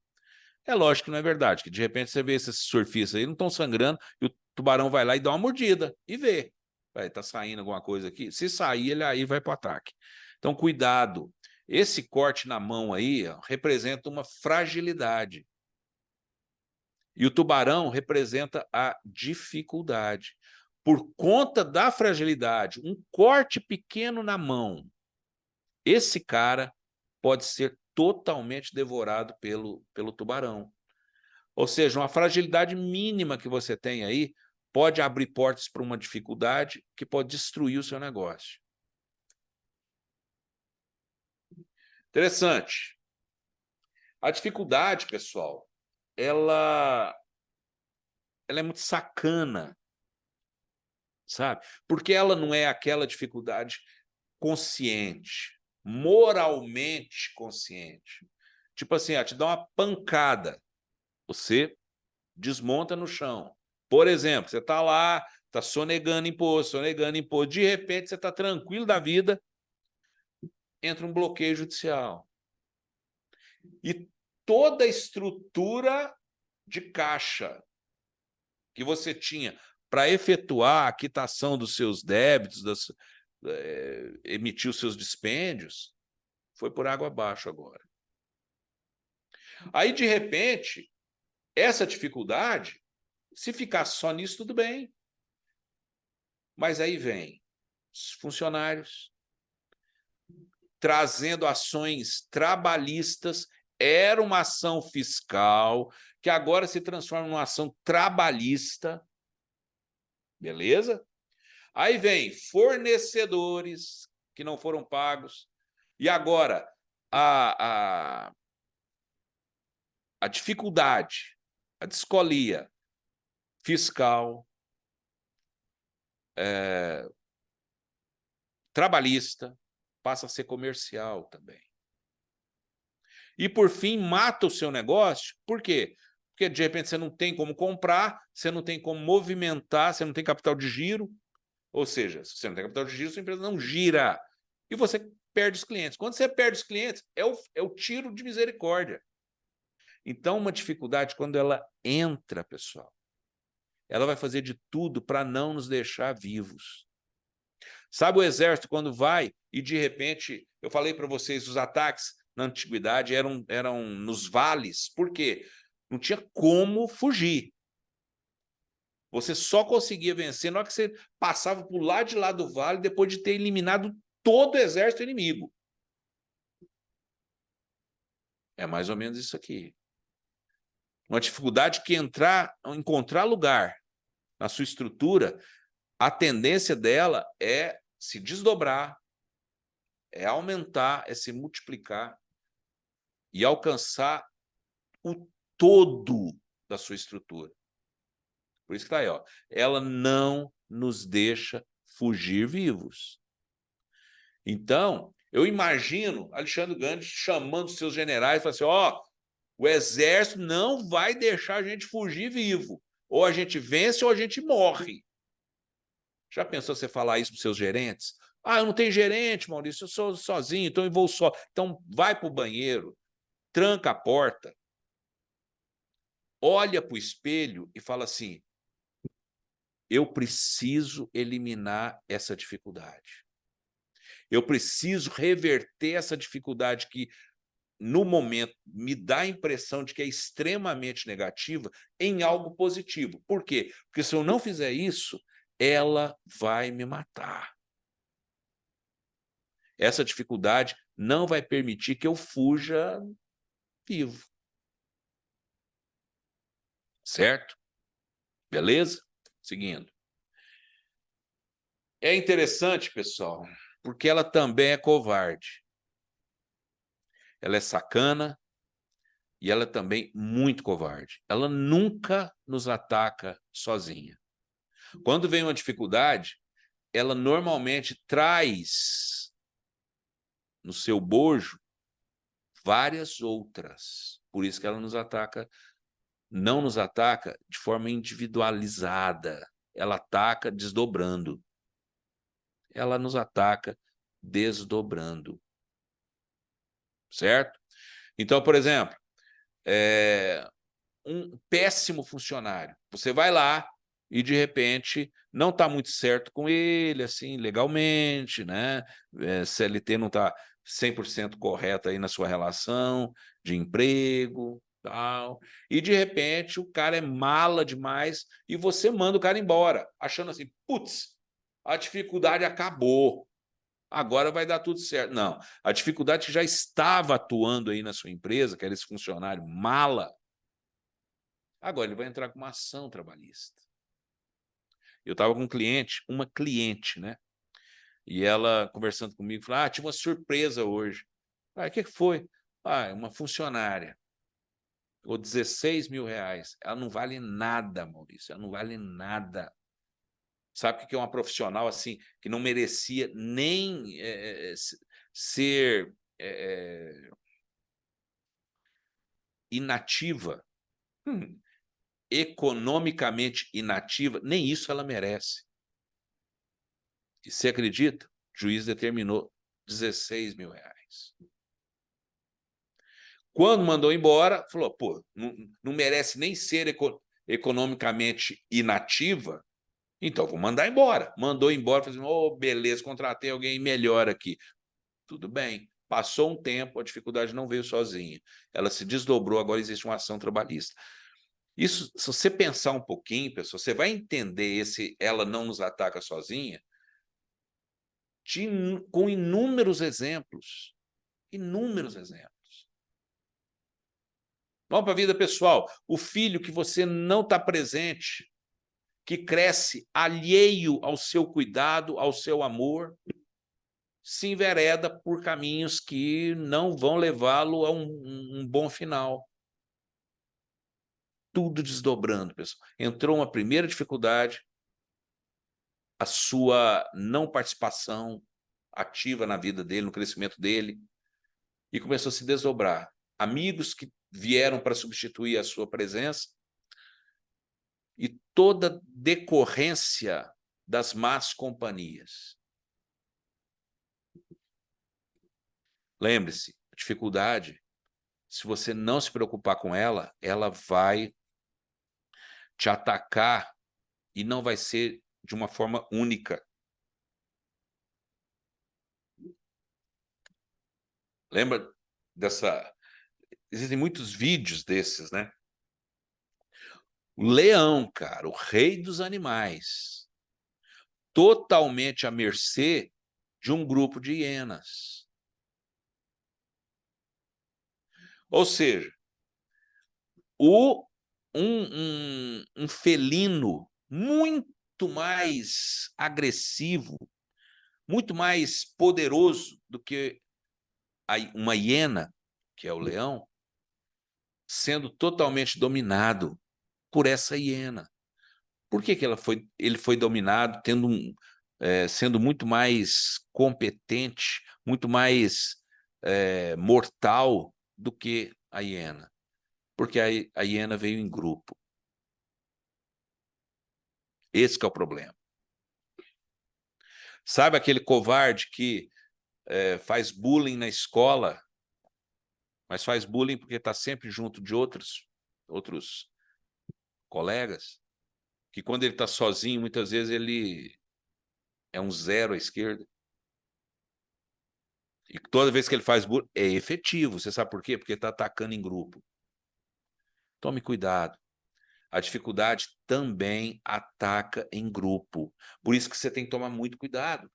É lógico que não é verdade, que de repente você vê esses surfistas aí, não estão sangrando, e o tubarão vai lá e dá uma mordida e vê. Vai, tá saindo alguma coisa aqui? Se sair, ele aí vai para o ataque. Então, cuidado. Esse corte na mão aí, ó, representa uma fragilidade. E o tubarão representa a dificuldade. Por conta da fragilidade, um corte pequeno na mão, esse cara pode ser totalmente devorado pelo tubarão. Ou seja, uma fragilidade mínima que você tem aí pode abrir portas para uma dificuldade que pode destruir o seu negócio. Interessante. A dificuldade, pessoal, ela é muito sacana, sabe? Porque ela não é aquela dificuldade consciente, moralmente consciente. Tipo assim, te dá uma pancada, você desmonta no chão. Por exemplo, você está lá, está sonegando imposto, de repente você está tranquilo da vida, entra um bloqueio judicial. E toda a estrutura de caixa que você tinha para efetuar a quitação dos seus débitos, emitir os seus dispêndios, foi por água abaixo agora. Aí, de repente, essa dificuldade, se ficar só nisso, tudo bem. Mas aí vem os funcionários trazendo ações trabalhistas. Era uma ação fiscal que agora se transforma numa ação trabalhista. Beleza? Aí vem fornecedores que não foram pagos. E agora, a dificuldade, a descolia fiscal, trabalhista, passa a ser comercial também. E, por fim, mata o seu negócio. Por quê? Porque, de repente, você não tem como comprar, você não tem como movimentar, você não tem capital de giro. Ou seja, se você não tem capital de giro, sua empresa não gira. E você perde os clientes. Quando você perde os clientes, é o tiro de misericórdia. Então, uma dificuldade, quando ela entra, pessoal, ela vai fazer de tudo para não nos deixar vivos. Sabe o exército quando vai e, de repente, eu falei para vocês, os ataques na antiguidade eram nos vales. Por quê? Não tinha como fugir. Você só conseguia vencer na hora que você passava por lá de lá do vale depois de ter eliminado todo o exército inimigo. É mais ou menos isso aqui. Uma dificuldade que encontrar lugar na sua estrutura, a tendência dela é se desdobrar, é aumentar, é se multiplicar e alcançar o todo da sua estrutura. Por isso que está aí, ó. Ela não nos deixa fugir vivos. Então, eu imagino Alexandre Gandhi chamando seus generais e falando assim, ó, o exército não vai deixar a gente fugir vivo. Ou a gente vence ou a gente morre. Já pensou você falar isso para os seus gerentes? Ah, eu não tenho gerente, Maurício, eu sou sozinho, então eu vou só. Então, vai para o banheiro, tranca a porta, olha para o espelho e fala assim, eu preciso eliminar essa dificuldade. Eu preciso reverter essa dificuldade que, no momento, me dá a impressão de que é extremamente negativa em algo positivo. Por quê? Porque se eu não fizer isso, ela vai me matar. Essa dificuldade não vai permitir que eu fuja vivo. Certo? Beleza? Seguindo. É interessante, pessoal, porque ela também é covarde. Ela é sacana e ela é também muito covarde. Ela nunca nos ataca sozinha. Quando vem uma dificuldade, ela normalmente traz no seu bojo várias outras. Por isso que ela nos ataca, não nos ataca de forma individualizada. Ela ataca desdobrando. Ela nos ataca desdobrando. Certo? Então, por exemplo, um péssimo funcionário. Você vai lá e, de repente, não está muito certo com ele, assim, legalmente, né? CLT não está 100% correta aí na sua relação de emprego, tal. E, de repente, o cara é mala demais e você manda o cara embora, achando assim, putz, a dificuldade acabou. Agora vai dar tudo certo. Não, a dificuldade que já estava atuando aí na sua empresa, que era esse funcionário mala, agora ele vai entrar com uma ação trabalhista. Eu estava com uma cliente, né? E ela conversando comigo, falou, tinha uma surpresa hoje. O que foi? Uma funcionária. Pagou 16 mil reais. Ela não vale nada, Maurício, ela não vale nada. Sabe o que é uma profissional assim, que não merecia nem ser inativa? economicamente inativa, nem isso ela merece. E você acredita? O juiz determinou R$16 mil. Quando mandou embora, falou, pô, não merece nem ser economicamente inativa, então vou mandar embora. Mandou embora, falou assim, oh, beleza, contratei alguém melhor aqui. Tudo bem. Passou um tempo, a dificuldade não veio sozinha. Ela se desdobrou, agora existe uma ação trabalhista. Isso, se você pensar um pouquinho, pessoal, você vai entender esse ela não nos ataca sozinha com inúmeros exemplos. Inúmeros exemplos. Vamos para a vida pessoal. O filho que você não está presente, que cresce alheio ao seu cuidado, ao seu amor, se envereda por caminhos que não vão levá-lo a um bom final. Tudo desdobrando, pessoal. Entrou uma primeira dificuldade, a sua não participação ativa na vida dele, no crescimento dele, e começou a se desdobrar. Amigos que vieram para substituir a sua presença e toda decorrência das más companhias. Lembre-se, a dificuldade, se você não se preocupar com ela, ela vai te atacar e não vai ser de uma forma única. Lembra dessa... Existem muitos vídeos desses, né? O leão, cara, o rei dos animais, totalmente à mercê de um grupo de hienas. Ou seja, um felino muito mais agressivo, muito mais poderoso do que uma hiena, que é o leão, sendo totalmente dominado por essa hiena. Por que ele foi dominado, sendo muito mais competente, muito mais mortal do que a hiena? Porque a hiena veio em grupo. Esse que é o problema. Sabe aquele covarde que faz bullying na escola, mas faz bullying porque está sempre junto de outros colegas, que quando ele está sozinho, muitas vezes ele é um zero à esquerda. E toda vez que ele faz bullying, é efetivo. Você sabe por quê? Porque está atacando em grupo. Tome cuidado. A dificuldade também ataca em grupo. Por isso que você tem que tomar muito cuidado.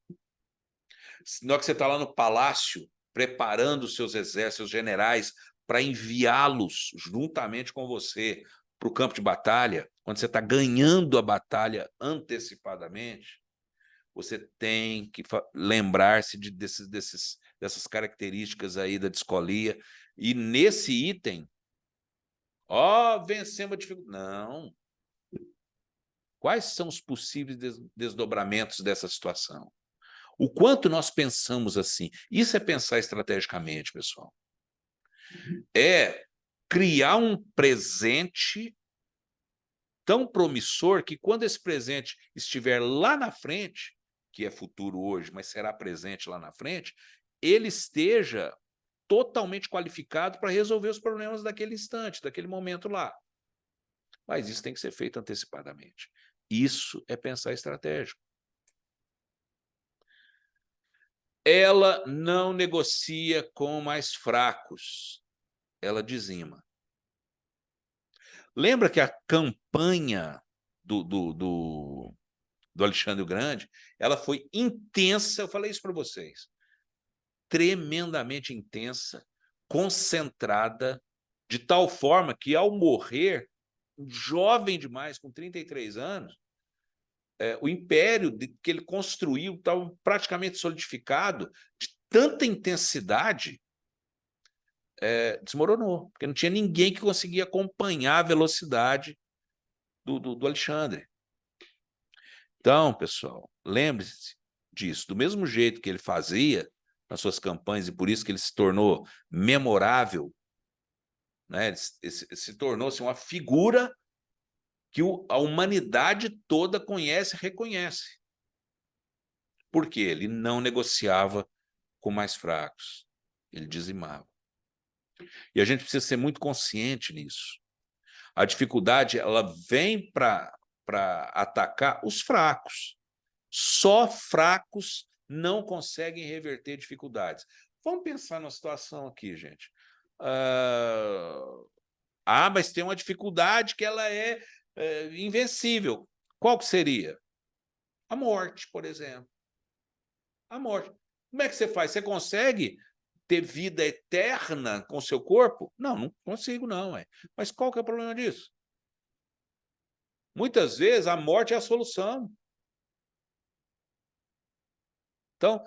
Na hora que você está lá no palácio, preparando os seus exércitos, seus generais, para enviá-los juntamente com você para o campo de batalha, quando você está ganhando a batalha antecipadamente, você tem que lembrar-se dessas características aí da descolia. E nesse item, vencemos a dificuldade. Não. Quais são os possíveis desdobramentos dessa situação? O quanto nós pensamos assim? Isso é pensar estrategicamente, pessoal. É criar um presente tão promissor que quando esse presente estiver lá na frente, que é futuro hoje, mas será presente lá na frente, ele esteja totalmente qualificado para resolver os problemas daquele instante, daquele momento lá. Mas isso tem que ser feito antecipadamente. Isso é pensar estratégico. Ela não negocia com mais fracos, ela dizima. Lembra que a campanha do Alexandre o Grande, ela foi intensa, eu falei isso para vocês, tremendamente intensa, concentrada, de tal forma que, ao morrer, jovem demais, com 33 anos, o império que ele construiu estava praticamente solidificado, de tanta intensidade, desmoronou, porque não tinha ninguém que conseguia acompanhar a velocidade do Alexandre. Então, pessoal, lembre-se disso. Do mesmo jeito que ele fazia nas suas campanhas, e por isso que ele se tornou memorável, né? Ele se tornou-se uma figura que a humanidade toda conhece e reconhece. Por quê? Ele não negociava com mais fracos, ele dizimava. E a gente precisa ser muito consciente nisso. A dificuldade, ela vem para atacar os fracos. Só fracos não conseguem reverter dificuldades. Vamos pensar numa situação aqui, gente. Mas tem uma dificuldade que ela é invencível. Qual que seria? A morte, por exemplo. A morte. Como é que você faz? Você consegue ter vida eterna com o seu corpo? Não, não consigo, não. Mas qual que é o problema disso? Muitas vezes a morte é a solução. Então,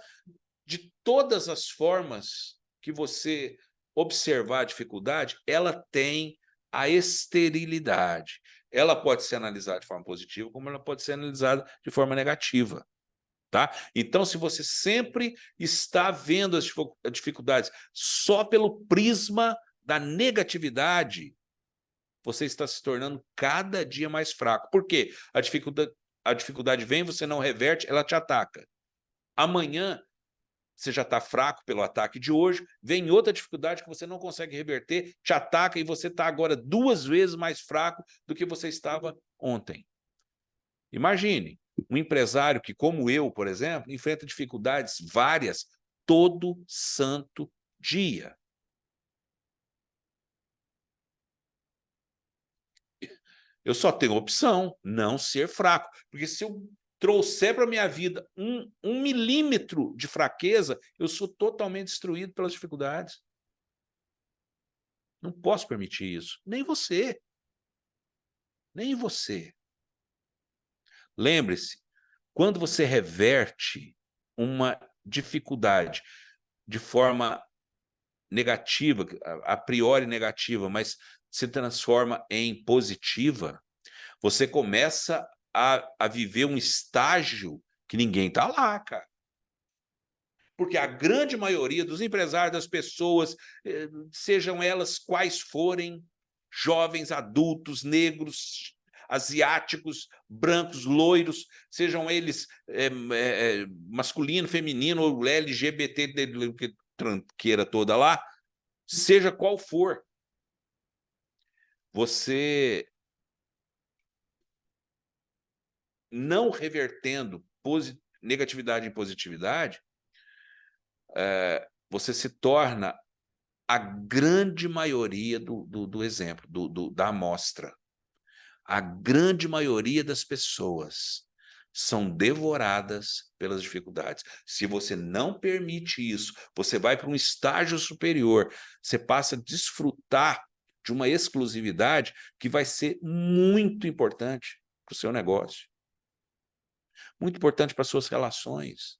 de todas as formas que você observar a dificuldade, ela tem a esterilidade. Ela pode ser analisada de forma positiva, como ela pode ser analisada de forma negativa. Tá? Então, se você sempre está vendo as dificuldades só pelo prisma da negatividade, você está se tornando cada dia mais fraco. Por quê? A dificuldade vem, você não reverte, ela te ataca. Amanhã, você já está fraco pelo ataque de hoje, vem outra dificuldade que você não consegue reverter, te ataca e você está agora 2 vezes mais fraco do que você estava ontem. Imagine, um empresário que, como eu, por exemplo, enfrenta dificuldades várias todo santo dia. Eu só tenho opção, não ser fraco. Porque se eu trouxer para a minha vida um milímetro de fraqueza, eu sou totalmente destruído pelas dificuldades. Não posso permitir isso. Nem você. Nem você. Lembre-se, quando você reverte uma dificuldade de forma negativa, a priori negativa, mas se transforma em positiva, você começa a viver um estágio que ninguém está lá, cara. Porque a grande maioria dos empresários, das pessoas, sejam elas quais forem, jovens, adultos, negros, asiáticos, brancos, loiros, sejam eles masculino, feminino ou LGBT, que tranqueira toda lá, seja qual for, você não revertendo negatividade em positividade, você se torna a grande maioria do exemplo, da amostra. A grande maioria das pessoas são devoradas pelas dificuldades. Se você não permite isso, você vai para um estágio superior, você passa a desfrutar de uma exclusividade que vai ser muito importante para o seu negócio, muito importante para as suas relações.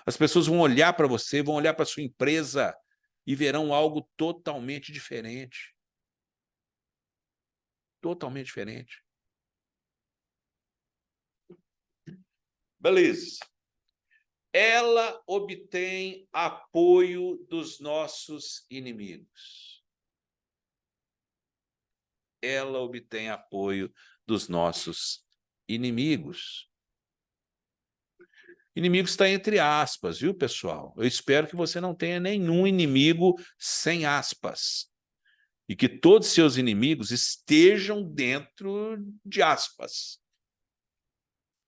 As pessoas vão olhar para você, vão olhar para a sua empresa e verão algo totalmente diferente. Totalmente diferente. Beleza. Ela obtém apoio dos nossos inimigos. Ela obtém apoio dos nossos inimigos. Inimigo está entre aspas, viu, pessoal? Eu espero que você não tenha nenhum inimigo sem aspas. E que todos seus inimigos estejam dentro de aspas.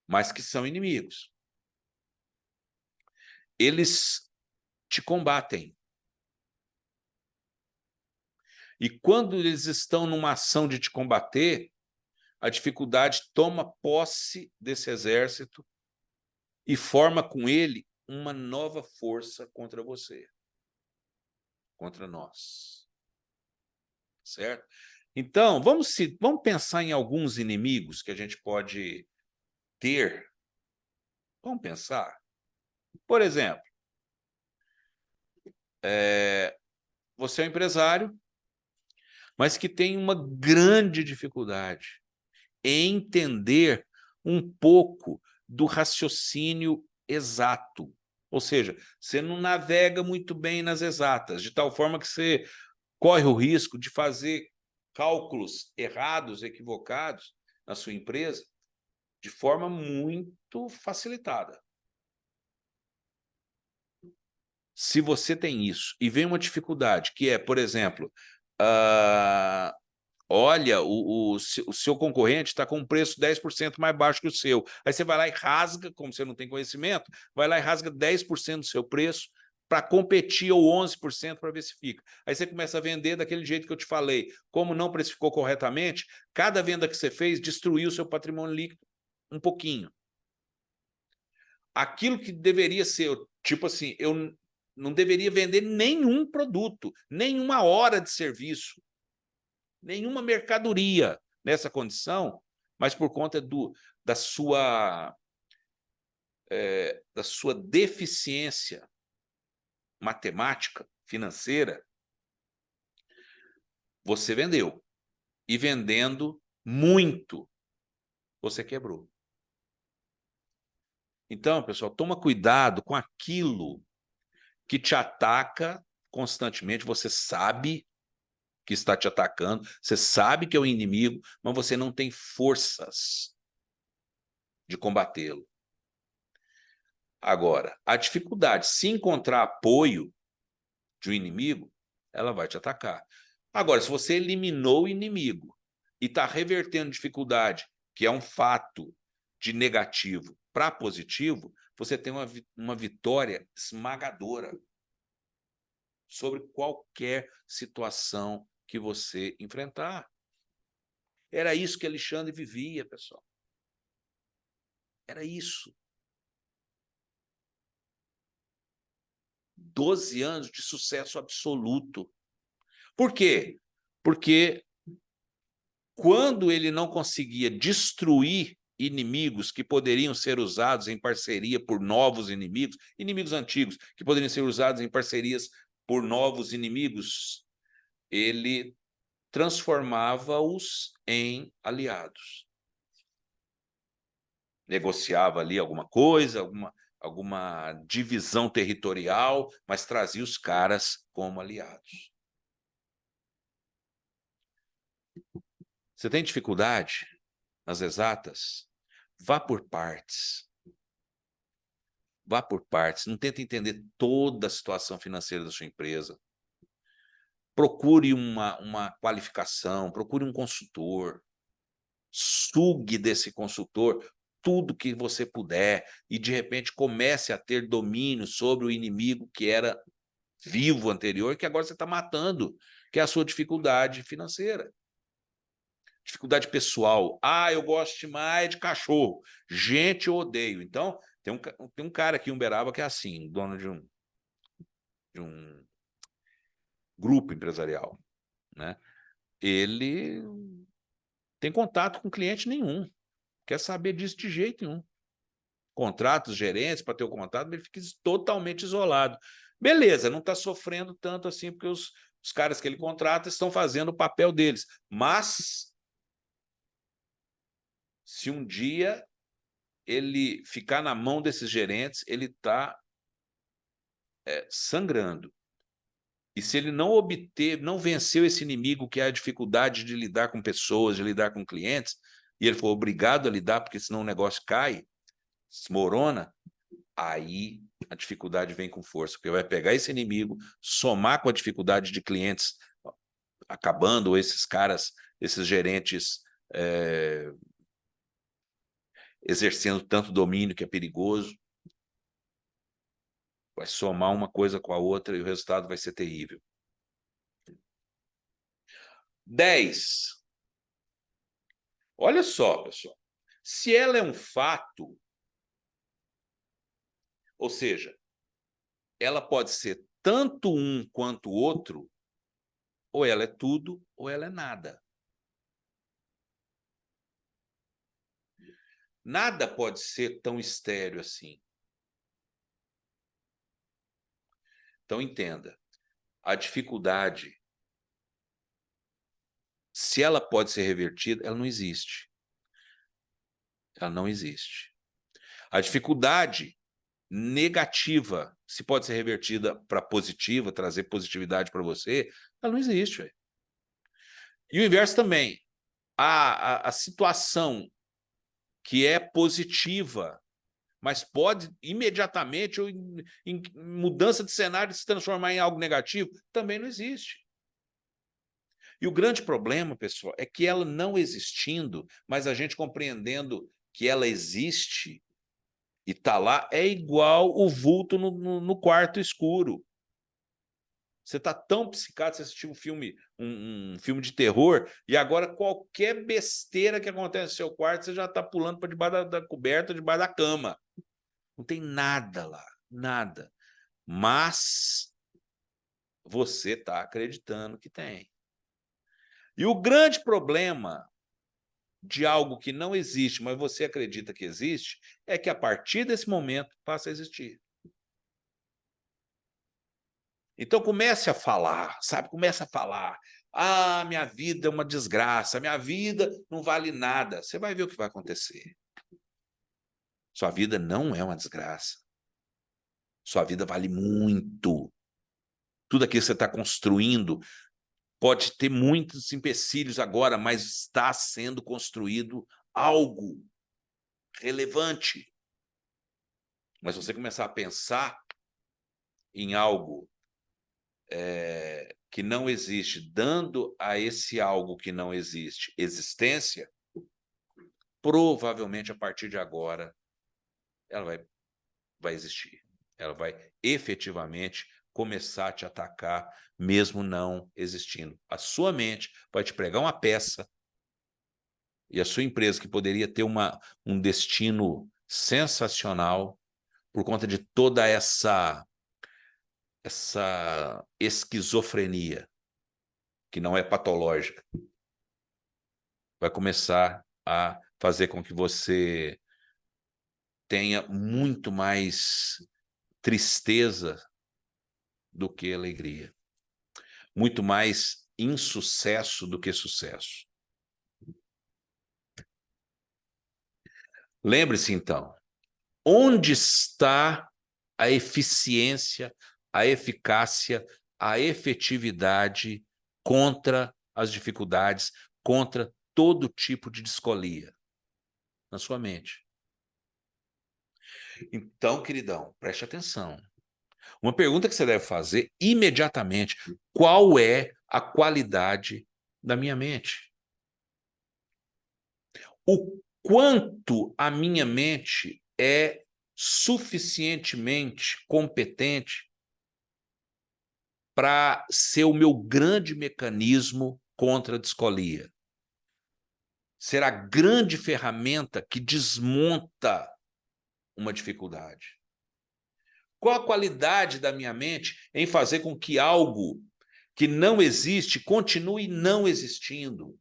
Mas que são inimigos. Eles te combatem. E quando eles estão numa ação de te combater, a dificuldade toma posse desse exército e forma com ele uma nova força contra você, contra nós. Certo? Então, vamos pensar em alguns inimigos que a gente pode ter. Vamos pensar. Por exemplo, você é um empresário, mas que tem uma grande dificuldade em entender um pouco do raciocínio exato. Ou seja, você não navega muito bem nas exatas, de tal forma que você corre o risco de fazer cálculos errados, equivocados na sua empresa de forma muito facilitada. Se você tem isso e vem uma dificuldade, que é, por exemplo, olha, o seu concorrente está com um preço 10% mais baixo que o seu. Aí você vai lá e rasga, como você não tem conhecimento, vai lá e rasga 10% do seu preço para competir, ou 11% para ver se fica. Aí você começa a vender daquele jeito que eu te falei. Como não precificou corretamente, cada venda que você fez destruiu o seu patrimônio líquido um pouquinho. Aquilo que deveria ser, tipo assim, eu não deveria vender nenhum produto, nenhuma hora de serviço, nenhuma mercadoria nessa condição, mas por conta da sua deficiência matemática, financeira, você vendeu. E vendendo muito, você quebrou. Então, pessoal, toma cuidado com aquilo que te ataca constantemente. Você sabe que está te atacando, você sabe que é o inimigo, mas você não tem forças de combatê-lo. Agora, a dificuldade, se encontrar apoio de um inimigo, ela vai te atacar. Agora, se você eliminou o inimigo e está revertendo dificuldade, que é um fato de negativo para positivo, você tem uma vitória esmagadora sobre qualquer situação que você enfrentar. Era isso que Alexandre vivia, pessoal. Era isso. 12 anos de sucesso absoluto. Por quê? Porque quando ele não conseguia destruir inimigos que poderiam ser usados em parceria por novos inimigos, inimigos antigos que poderiam ser usados em parcerias por novos inimigos, ele transformava-os em aliados. Negociava ali alguma coisa, alguma divisão territorial, mas trazia os caras como aliados. Você tem dificuldade nas exatas? Vá por partes. Vá por partes. Não tenta entender toda a situação financeira da sua empresa. Procure uma qualificação, procure um consultor. Sugue desse consultor tudo que você puder e, de repente, comece a ter domínio sobre o inimigo que era vivo anterior, que agora você está matando, que é a sua dificuldade financeira. Dificuldade pessoal. Ah, eu gosto demais de cachorro. Gente, eu odeio. Então, tem um cara aqui em Uberaba que é assim, dono de um grupo empresarial, né? Ele tem contato com cliente nenhum. Quer saber disso de jeito nenhum. Contrata os gerentes para ter o contato, mas ele fica totalmente isolado. Beleza, não está sofrendo tanto assim, porque os caras que ele contrata estão fazendo o papel deles. Mas, se um dia ele ficar na mão desses gerentes, ele está sangrando. E se ele não obter, não venceu esse inimigo, que é a dificuldade de lidar com pessoas, de lidar com clientes, e ele for obrigado a lidar, porque senão o negócio cai, desmorona, aí a dificuldade vem com força, porque vai pegar esse inimigo, somar com a dificuldade de clientes acabando, ou esses caras, esses gerentes exercendo tanto domínio que é perigoso, vai somar uma coisa com a outra e o resultado vai ser terrível. 10. Olha só, pessoal. Se ela é um fato, ou seja, ela pode ser tanto um quanto o outro, ou ela é tudo, ou ela é nada. Nada pode ser tão estéril assim. Então, entenda, a dificuldade, se ela pode ser revertida, ela não existe. Ela não existe. A dificuldade negativa, se pode ser revertida para positiva, trazer positividade para você, ela não existe. Véio. E o inverso também. A situação que é positiva, mas pode imediatamente, ou em mudança de cenário, se transformar em algo negativo, também não existe. E o grande problema, pessoal, é que ela não existindo, mas a gente compreendendo que ela existe e está lá, é igual o vulto no quarto escuro. Você está tão psicado, você assistiu um filme de terror, e agora qualquer besteira que acontece no seu quarto, você já está pulando para debaixo da coberta, debaixo da cama. Não tem nada lá, nada. Mas você está acreditando que tem. E o grande problema de algo que não existe, mas você acredita que existe, é que a partir desse momento passa a existir. Então comece a falar, sabe? Comece a falar. Ah, minha vida é uma desgraça, minha vida não vale nada. Você vai ver o que vai acontecer. Sua vida não é uma desgraça. Sua vida vale muito. Tudo aquilo que você está construindo pode ter muitos empecilhos agora, mas está sendo construído algo relevante. Mas se você começar a pensar em algo que não existe, dando a esse algo que não existe existência, provavelmente a partir de agora ela vai existir. Ela vai efetivamente começar a te atacar, mesmo não existindo. A sua mente vai te pregar uma peça e a sua empresa, que poderia ter um destino sensacional por conta de toda essa esquizofrenia, que não é patológica, vai começar a fazer com que você tenha muito mais tristeza do que alegria, muito mais insucesso do que sucesso. Lembre-se, então, onde está a eficiência, a eficácia, a efetividade contra as dificuldades, contra todo tipo de descolia? Na sua mente. Então, queridão, preste atenção. Uma pergunta que você deve fazer imediatamente: qual é a qualidade da minha mente? O quanto a minha mente é suficientemente competente para ser o meu grande mecanismo contra a descolia? Ser a grande ferramenta que desmonta uma dificuldade. Qual a qualidade da minha mente em fazer com que algo que não existe continue não existindo?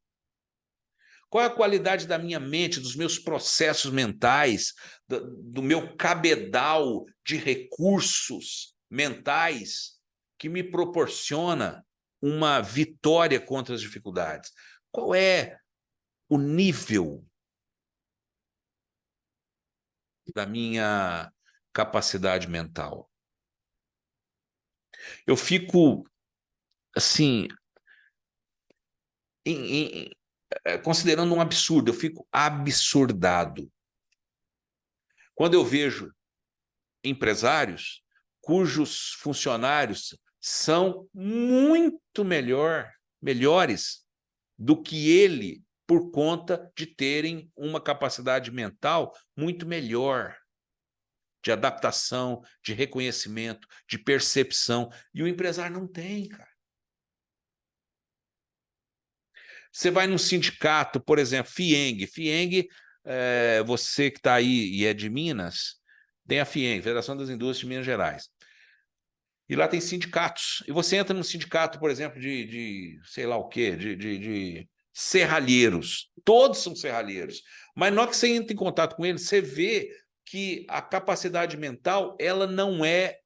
Qual é a qualidade da minha mente, dos meus processos mentais, do meu cabedal de recursos mentais que me proporciona uma vitória contra as dificuldades? Qual é o nível da minha capacidade mental? Eu fico, assim, considerando um absurdo, eu fico absurdado quando eu vejo empresários cujos funcionários são muito melhores do que ele, por conta de terem uma capacidade mental muito melhor, de adaptação, de reconhecimento, de percepção, e o empresário não tem, cara. Você vai num sindicato, por exemplo, FIENG, você que está aí e é de Minas, tem a FIENG, Federação das Indústrias de Minas Gerais. E lá tem sindicatos. E você entra num sindicato, por exemplo, de sei lá o quê, de serralheiros. Todos são serralheiros. Mas na hora que você entra em contato com eles, você vê que a capacidade mental ela não é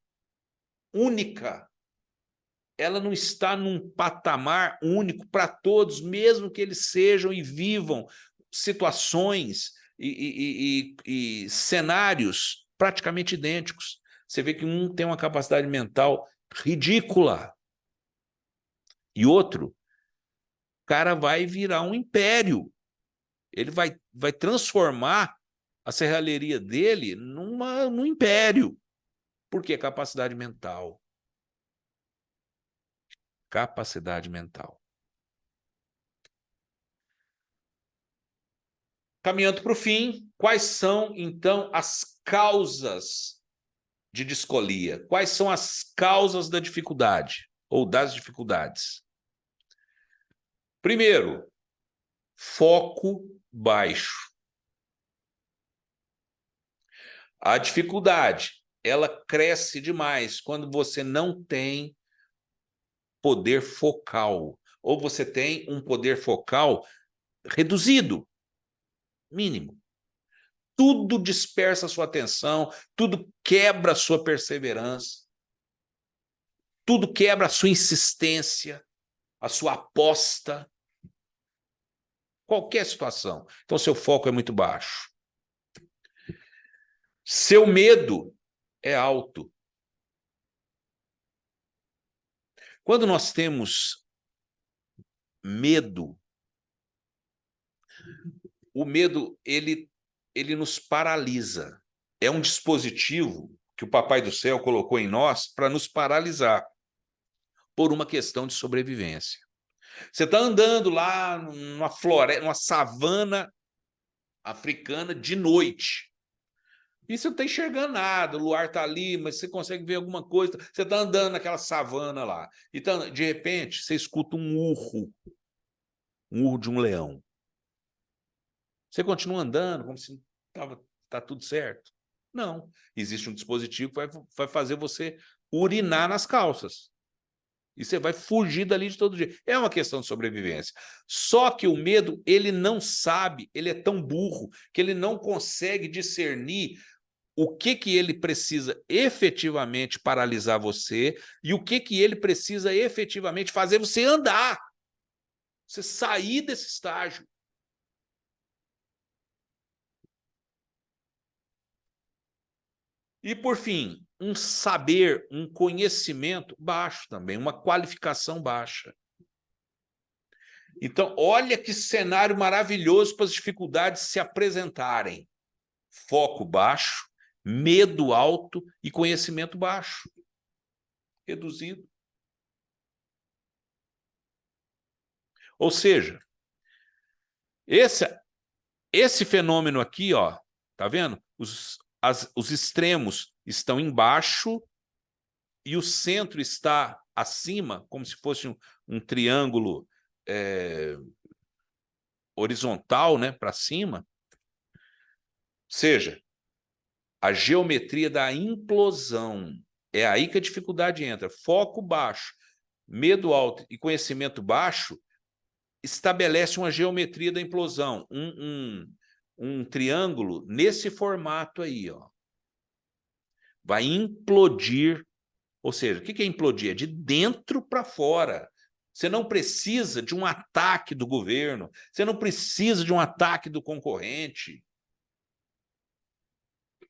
única. Ela não está num patamar único para todos, mesmo que eles sejam e vivam situações e cenários praticamente idênticos. Você vê que um tem uma capacidade mental ridícula e outro cara vai virar um império. Ele vai transformar a serralheria dele num império. Por quê? Capacidade mental. Capacidade mental. Caminhando para o fim, quais são, então, as causas de discolia? Quais são as causas da dificuldade ou das dificuldades? Primeiro, foco baixo. A dificuldade, ela cresce demais quando você não tem poder focal, ou você tem um poder focal reduzido, mínimo. Tudo dispersa a sua atenção, tudo quebra a sua perseverança, tudo quebra a sua insistência, a sua aposta, qualquer situação. Então, seu foco é muito baixo. Seu medo é alto. Quando nós temos medo, o medo, ele nos paralisa. É um dispositivo que o Papai do Céu colocou em nós para nos paralisar por uma questão de sobrevivência. Você está andando lá numa floresta, numa savana africana de noite. E você não está enxergando nada, o luar está ali, mas você consegue ver alguma coisa. Você está andando naquela savana lá. Então, de repente, você escuta um urro de um leão. Você continua andando como se tá tudo certo? Não. Existe um dispositivo que vai fazer você urinar nas calças. E você vai fugir dali de todo jeito. É uma questão de sobrevivência. Só que o medo, ele não sabe, ele é tão burro, que ele não consegue discernir o que ele precisa efetivamente paralisar você e o que ele precisa efetivamente fazer você andar. Você sair desse estágio. E, por fim, um saber, um conhecimento baixo também, uma qualificação baixa. Então, olha que cenário maravilhoso para as dificuldades se apresentarem. Foco baixo, medo alto e conhecimento baixo. Reduzido. Ou seja, esse fenômeno aqui, ó, tá vendo? Os extremos estão embaixo e o centro está acima, como se fosse um triângulo horizontal, né, para cima. Ou seja, a geometria da implosão. É aí que a dificuldade entra. Foco baixo, medo alto e conhecimento baixo estabelece uma geometria da implosão, um triângulo nesse formato aí, ó. Vai implodir. Ou seja, o que é implodir? É de dentro para fora. Você não precisa de um ataque do governo, você não precisa de um ataque do concorrente.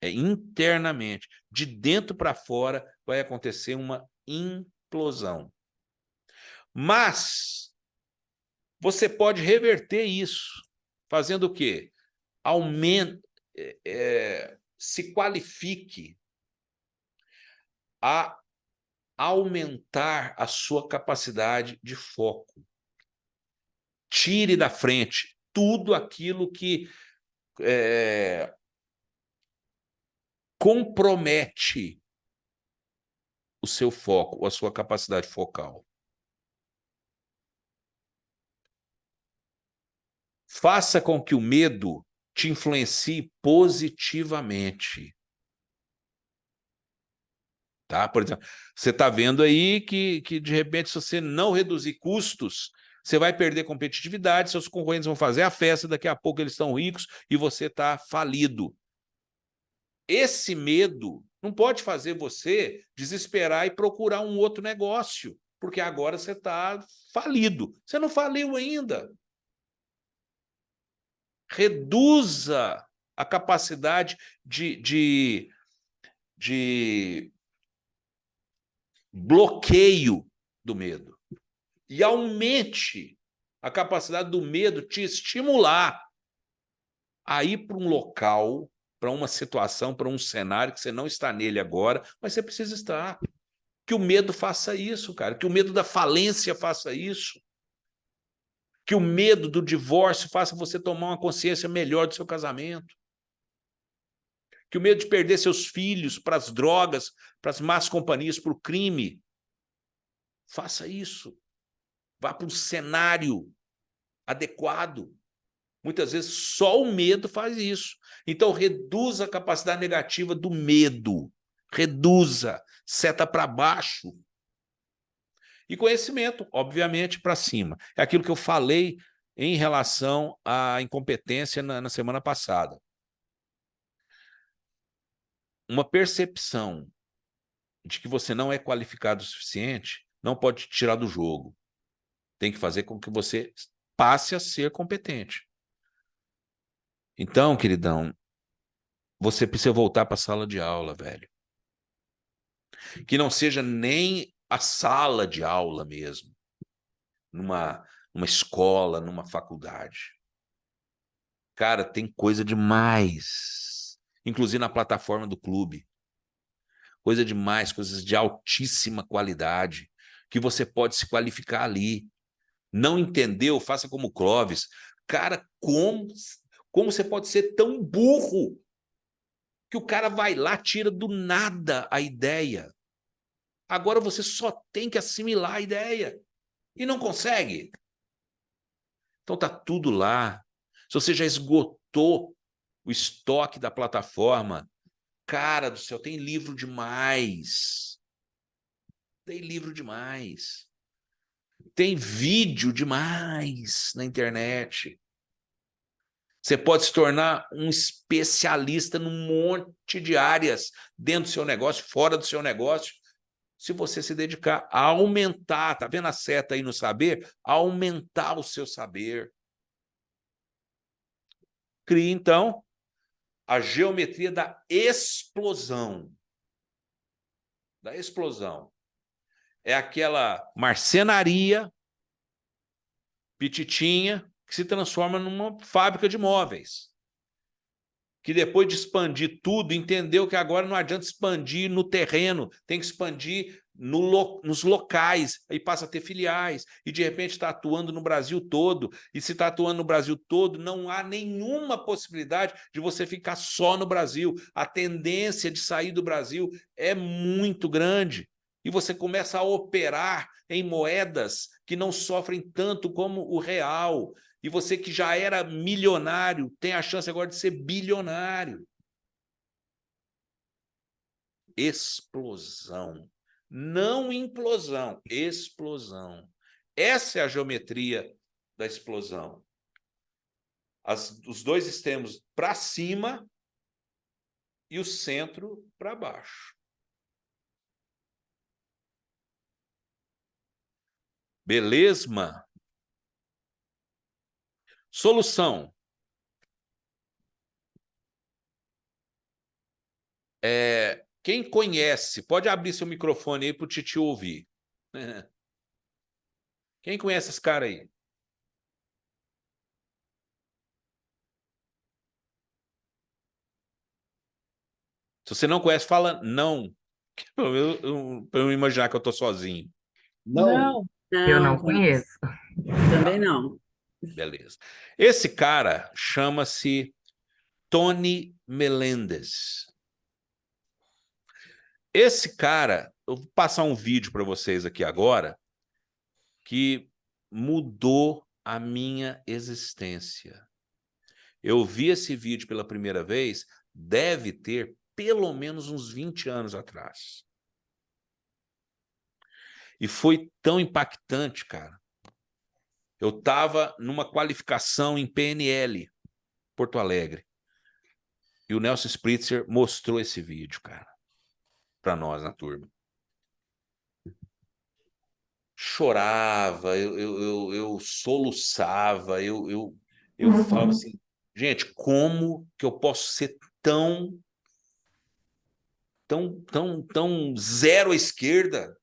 É internamente. De dentro para fora vai acontecer uma implosão. Mas você pode reverter isso, fazendo o quê? Se qualifique a aumentar a sua capacidade de foco. Tire da frente tudo aquilo que compromete o seu foco, a sua capacidade focal. Faça com que o medo te influencie positivamente. Tá? Por exemplo, você está vendo aí que, de repente, se você não reduzir custos, você vai perder competitividade, seus concorrentes vão fazer a festa, daqui a pouco eles estão ricos e você está falido. Esse medo não pode fazer você desesperar e procurar um outro negócio, porque agora você está falido. Você não faliu ainda. Reduza a capacidade de bloqueio do medo e aumente A capacidade do medo te estimular a ir para um local, para uma situação, para um cenário que você não está nele agora, mas você precisa estar. Que o medo faça isso, cara. Que o medo da falência faça isso. Que o medo do divórcio faça você tomar uma consciência melhor do seu casamento. Que o medo de perder seus filhos para as drogas, para as más companhias, para o crime. Faça isso. Vá para um cenário adequado. Muitas vezes só o medo faz isso. Então, reduza a capacidade negativa do medo. Reduza. Seta para baixo. E conhecimento, obviamente, para cima. É aquilo que eu falei em relação à incompetência na semana passada. Uma percepção de que você não é qualificado o suficiente não pode te tirar do jogo. Tem que fazer com que você passe a ser competente. Então, queridão, você precisa voltar para a sala de aula, velho. Que não seja nem a sala de aula mesmo, numa escola, numa faculdade. Cara, tem coisa demais. Inclusive na plataforma do clube. Coisa demais, coisas de altíssima qualidade, que você pode se qualificar ali. Não entendeu? Faça como o Clóvis. Cara, como você pode ser tão burro que o cara vai lá, tira do nada a ideia. Agora você só tem que assimilar a ideia. E não consegue. Então tá tudo lá. Se você já esgotou o estoque da plataforma, cara do céu, tem livro demais. Tem livro demais. Tem vídeo demais na internet. Você pode se tornar um especialista num monte de áreas dentro do seu negócio, fora do seu negócio, se você se dedicar a aumentar, tá vendo a seta aí no saber? A aumentar o seu saber. Crie, então, a geometria da explosão. Da explosão. É aquela marcenaria pititinha que se transforma numa fábrica de móveis. Que depois de expandir tudo, entendeu que agora não adianta expandir no terreno, tem que expandir nos locais, aí passa a ter filiais, e de repente está atuando no Brasil todo, e se está atuando no Brasil todo, não há nenhuma possibilidade de você ficar só no Brasil. A tendência de sair do Brasil é muito grande, e você começa a operar em moedas que não sofrem tanto como o real. E você que já era milionário tem a chance agora de ser bilionário. Explosão. Não implosão, explosão. Essa é a geometria da explosão. Os dois extremos para cima e o centro para baixo. Beleza? Solução. Quem conhece, pode abrir seu microfone aí para o Titio ouvir. Quem conhece esse cara aí? Se você não conhece, fala não. Para eu imaginar que eu estou sozinho. Não. Eu não Não, conheço. também não. Beleza. Esse cara chama-se Tony Melendez. Esse cara, eu vou passar um vídeo para vocês aqui agora que mudou a minha existência. Eu vi esse vídeo pela primeira vez, deve ter pelo menos uns 20 anos atrás. E foi tão impactante, cara. Eu estava numa qualificação em PNL, Porto Alegre. E o Nelson Spritzer mostrou esse vídeo, cara, para nós na turma. Chorava, eu soluçava, eu falava assim, gente, como que eu posso ser tão zero à esquerda?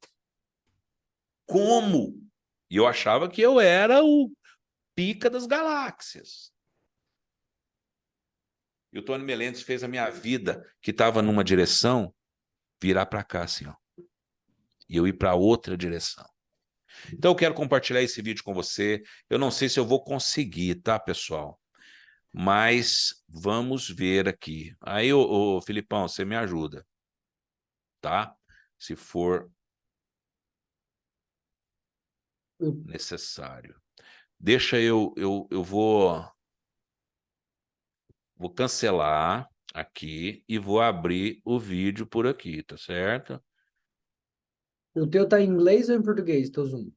Como? E eu achava que eu era pica das galáxias. E o Tony Melendez fez a minha vida, que estava numa direção, virar para cá, assim, ó. E eu ir para outra direção. Então, eu quero compartilhar esse vídeo com você. Eu não sei se eu vou conseguir, tá, pessoal? Mas vamos ver aqui. Aí, ô Filipão, você me ajuda, tá? Se for necessário. Deixa eu vou cancelar aqui e vou abrir o vídeo por aqui, tá certo? O teu tá em inglês ou em português, teu Zoom?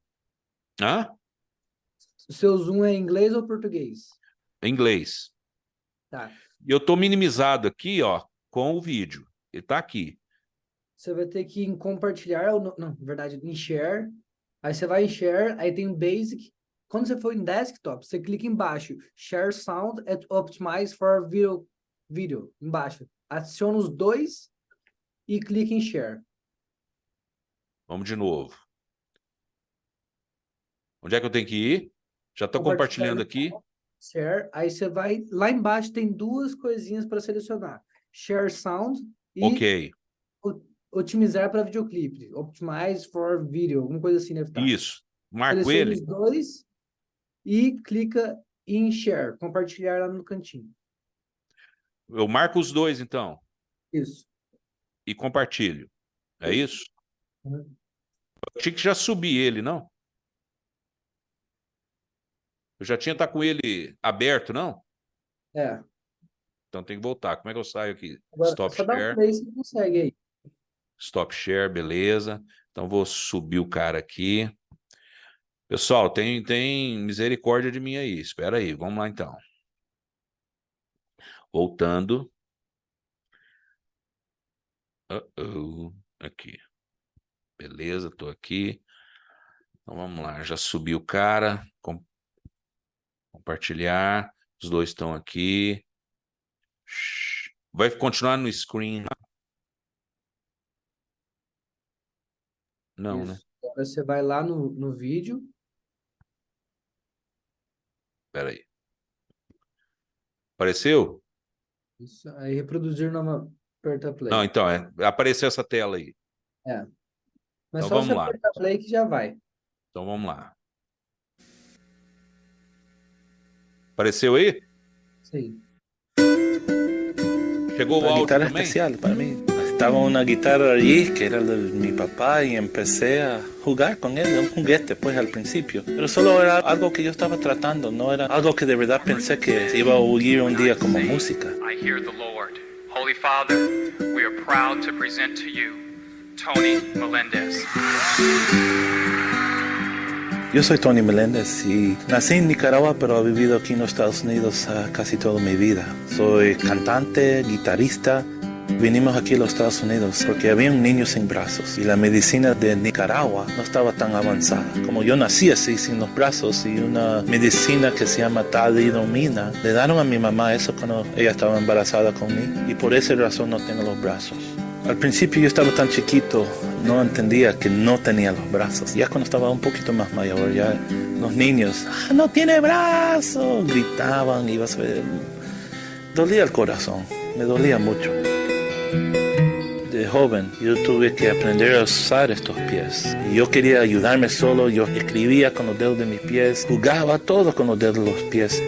Hã? O seu Zoom é em inglês ou português? Em inglês. Tá. Eu tô minimizado aqui, ó, com o vídeo. Ele tá aqui. Você vai ter que ir em compartilhar, ou não, na verdade, em share. Aí você vai em share, aí tem o basic. Quando você for em desktop, você clica embaixo, share sound and optimize for video, embaixo. Adiciona os dois e clica em share. Vamos de novo. Onde é que eu tenho que ir? Já estou compartilhando aqui. Share, aí você vai, lá embaixo tem duas coisinhas para selecionar. Share sound e Ok. otimizar para videoclipe. Optimize for video, alguma coisa assim deve estar. Isso. Marco Seleciona ele. os dois e clica em share, compartilhar lá no cantinho. Eu marco os dois, então. Isso. E compartilho. É isso? Uhum. Eu tinha que já subir ele, não? Eu já tinha estar com ele aberto, não? É. Então tem que voltar. Como é que eu saio aqui? Agora, Stop só dá um share. play se consegue aí. Stop share, beleza. Então vou subir o cara aqui. Pessoal, tem misericórdia de mim aí. Espera aí, vamos lá então. Voltando. Aqui. Beleza, tô aqui. Então vamos lá, já subi o cara. Compartilhar. Os dois estão aqui. Vai continuar no screen. Não, Isso. né? Agora você vai lá no vídeo. Espera aí. Apareceu? Isso. Aí reproduzir nova. Aperta Não, play. então, apareceu essa tela aí. É. Mas Então só você vamos lá. apertar play que já vai. Então vamos lá. Apareceu aí? Sim. Chegou o La áudio guitarra também? especial para mí. Estaba una guitarra allí que era de mi papá y empecé a jugar con él, un juguete pues al principio. Pero solo era algo que yo estaba tratando, no era algo que de verdad pensé que iba a oír un día como música. I hear the Lord. Holy Father, we are proud to present to you Tony Melendez. Yo soy Tony Melendez y nací en Nicaragua, pero he vivido aquí en los Estados Unidos casi toda mi vida. Soy cantante, guitarrista. Vinimos aquí a los Estados Unidos porque había un niño sin brazos y la medicina de Nicaragua no estaba tan avanzada. Como yo nací así, sin los brazos, y una medicina que se llama talidomida, le dieron a mi mamá eso cuando ella estaba embarazada conmigo y por esa razón no tengo los brazos. Al principio yo estaba tan chiquito, no entendía que no tenía los brazos. Ya cuando estaba un poquito más mayor, ya los niños, no tiene brazos, gritaban, iba a ver. Dolía el corazón, me dolía mucho. De joven yo tuve que aprender a usar estos pies. Y yo quería ayudarme solo, yo escribía con los dedos de mis pies, jugaba todo con los dedos de los pies.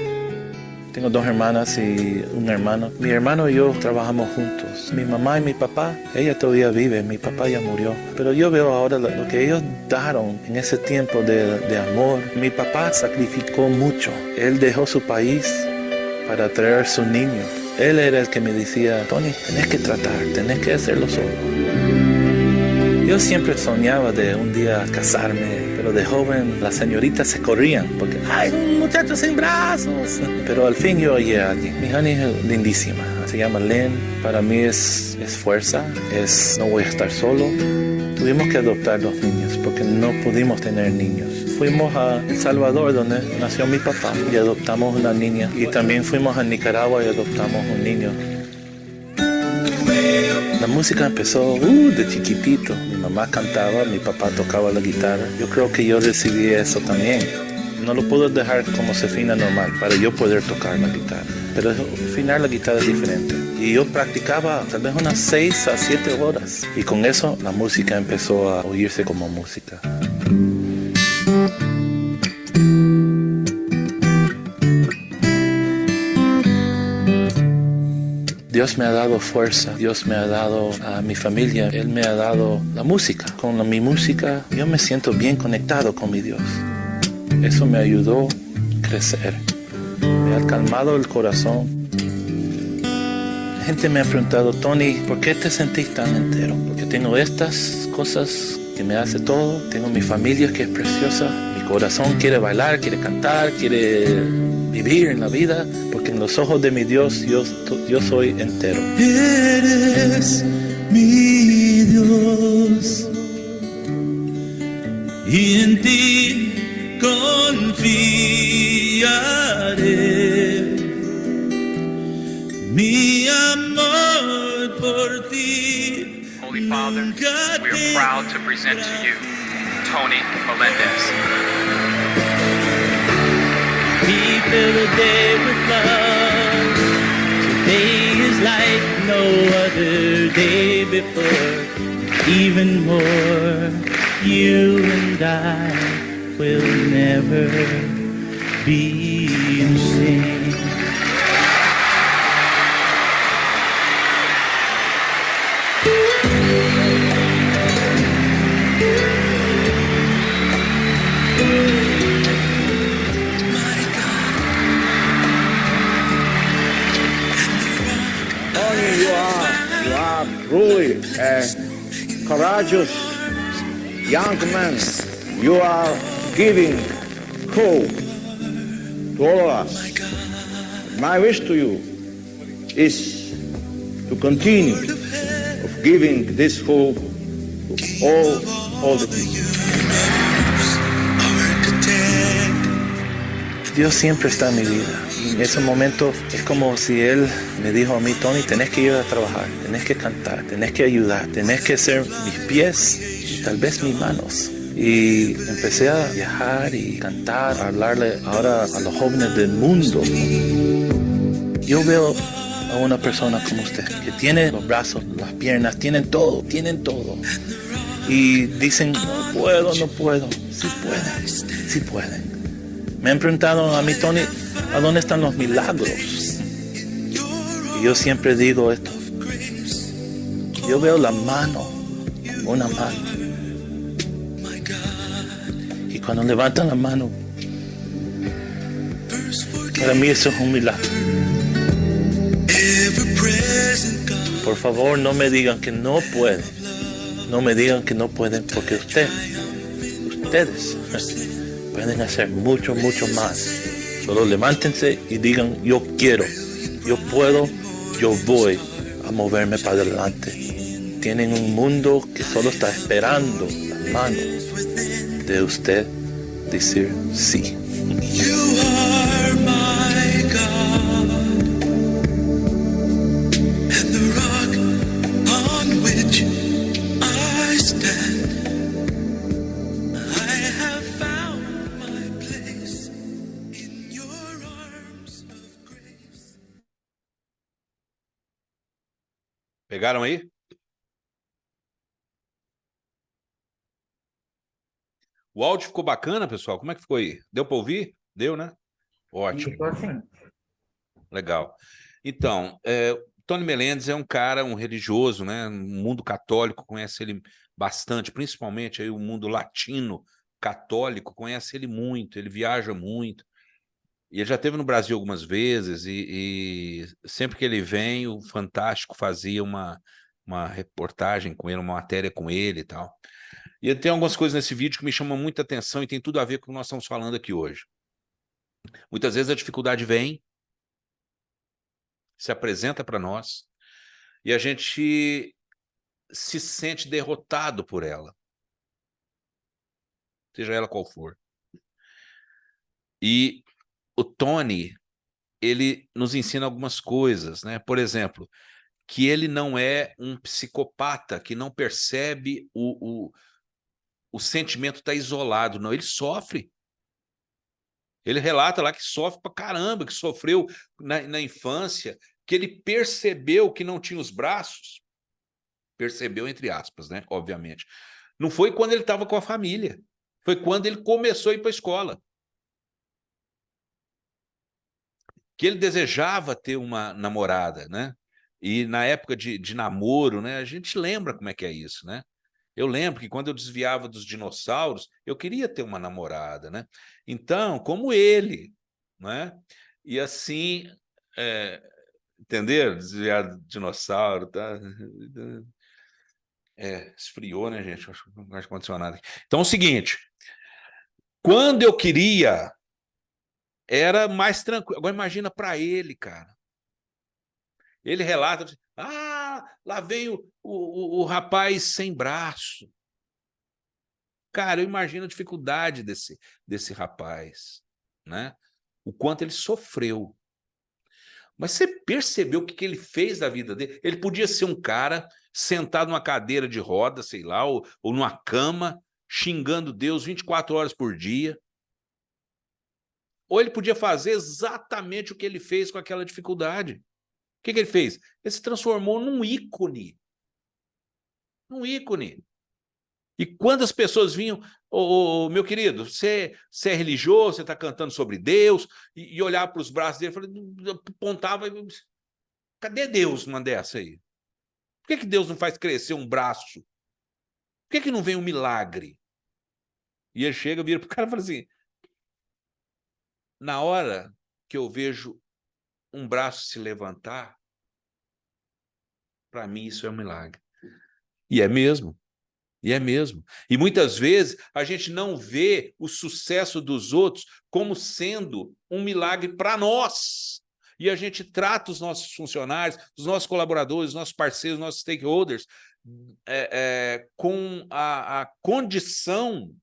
Tengo dos hermanas y un hermano. Mi hermano y yo trabajamos juntos. Mi mamá y mi papá, ella todavía vive, mi papá ya murió. Pero yo veo ahora lo que ellos daron en ese tiempo de amor. Mi papá sacrificó mucho. Él dejó su país para traer a su niño. Él era el que me decía, Tony, tenés que tratar, tenés que hacerlo solo. Yo siempre soñaba de un día casarme, pero de joven las señoritas se corrían porque ¡ay, un muchacho sin brazos! Pero al fin yo hallé a alguien. Mi honey es lindísima, se llama Lynn. Para mí es fuerza, no voy a estar solo. Tuvimos que adoptar los niños porque no pudimos tener niños. Fuimos a El Salvador, donde nació mi papá, y adoptamos una niña. Y también fuimos a Nicaragua y adoptamos un niño. La música empezó de chiquitito. Mi mamá cantaba, mi papá tocaba la guitarra. Yo creo que yo recibí eso también. no lo puedo dejar como se afina normal para yo poder tocar la guitarra. Pero afinar la guitarra es diferente. Y yo practicaba tal vez unas 6 a 7 horas. Y con eso la música empezó a oírse como música. Dios me ha dado fuerza, Dios me ha dado a mi familia, Él me ha dado la música. Con mi música yo me siento bien conectado con mi Dios. Eso me ayudó a crecer, me ha calmado el corazón. La gente me ha preguntado, Tony, ¿por qué te sentís tan entero? Porque tengo estas cosas que me hace todo, tengo mi familia que es preciosa, mi corazón quiere bailar, quiere cantar, quiere vivir en la vida, porque en los ojos de mi Dios yo soy entero. Eres mi Dios y en ti confiaré. Mi amor por ti. Holy Father, we are proud to present to you Tony Melendez. We fill the day with love. Today is like no other day before. Even more, you and I will never be the same. You are really a courageous young man. You are giving hope to all of us. My wish to you is to continue of giving this hope to all the people. Dios siempre está en mi vida. Y en ese momento es como si Él me dijo a mí, Tony, tenés que ir a trabajar, tenés que cantar, tenés que ayudar, tenés que ser mis pies y tal vez mis manos. Y empecé a viajar y cantar, a hablarle ahora a los jóvenes del mundo. Yo veo a una persona como usted, que tiene los brazos, las piernas, tienen todo. Y dicen, no puedo. Sí pueden. Me han preguntado a mí, Tony, ¿a dónde están los milagros? Y yo siempre digo esto. Yo veo la mano, una mano. Y cuando levantan la mano, para mí eso es un milagro. Por favor, no me digan que no pueden. No me digan que no pueden, porque ustedes pueden hacer mucho más. Solo levántense y digan, yo quiero, yo puedo, yo voy a moverme para adelante. Tienen un mundo que solo está esperando la mano de usted decir sí. You are my God, and the rock on which I stand. I have found my place in your arms of grace. ¿Pegaron ahí? O áudio ficou bacana, pessoal? Como é que ficou aí? Deu para ouvir? Deu, né? Ótimo. Ficou assim. Legal. Então, Tony Melendez é um cara, um religioso, né? O mundo católico conhece ele bastante, principalmente aí o mundo latino católico conhece ele muito, ele viaja muito. E ele já esteve no Brasil algumas vezes e sempre que ele vem, o Fantástico fazia uma reportagem com ele, uma matéria com ele e tal. E tem algumas coisas nesse vídeo que me chamam muita atenção e tem tudo a ver com o que nós estamos falando aqui hoje. Muitas vezes a dificuldade vem, se apresenta para nós e a gente se sente derrotado por ela, seja ela qual for. E o Tony, ele nos ensina algumas coisas, né? Por exemplo, que ele não é um psicopata que não percebe o sentimento está isolado, não, ele sofre. Ele relata lá que sofre pra caramba, que sofreu na infância, que ele percebeu que não tinha os braços. Percebeu, entre aspas, né? Obviamente. Não foi quando ele estava com a família. Foi quando ele começou a ir para a escola. Que ele desejava ter uma namorada, né? E na época de namoro, né? A gente lembra como é que é isso, né? Eu lembro que quando eu desviava dos dinossauros, eu queria ter uma namorada, né? Então, como ele, né? E assim, entendeu? Desviar do dinossauro, tá? Esfriou, né, gente? Acho que não ar condicionado aqui. Então é o seguinte, quando eu queria, era mais tranquilo. Agora imagina para ele, cara. Ele relata, lá vem o rapaz sem braço. Cara, eu imagino a dificuldade desse rapaz, né? O quanto ele sofreu. Mas você percebeu o que ele fez da vida dele? Ele podia ser um cara sentado numa cadeira de roda, sei lá, ou numa cama, xingando Deus 24 horas por dia. Ou ele podia fazer exatamente o que ele fez com aquela dificuldade. O que ele fez? Ele se transformou num ícone. Num ícone. E quando as pessoas vinham, meu querido, você é religioso, você está cantando sobre Deus, e olhava para os braços dele, apontava, cadê Deus numa dessa aí? Por que Deus não faz crescer um braço? Por que não vem um milagre? E ele chega, vira para o cara e fala assim, na hora que eu vejo um braço se levantar, para mim isso é um milagre. E é mesmo. E é mesmo. E muitas vezes a gente não vê o sucesso dos outros como sendo um milagre para nós. E a gente trata os nossos funcionários, os nossos colaboradores, os nossos parceiros, os nossos stakeholders com a condição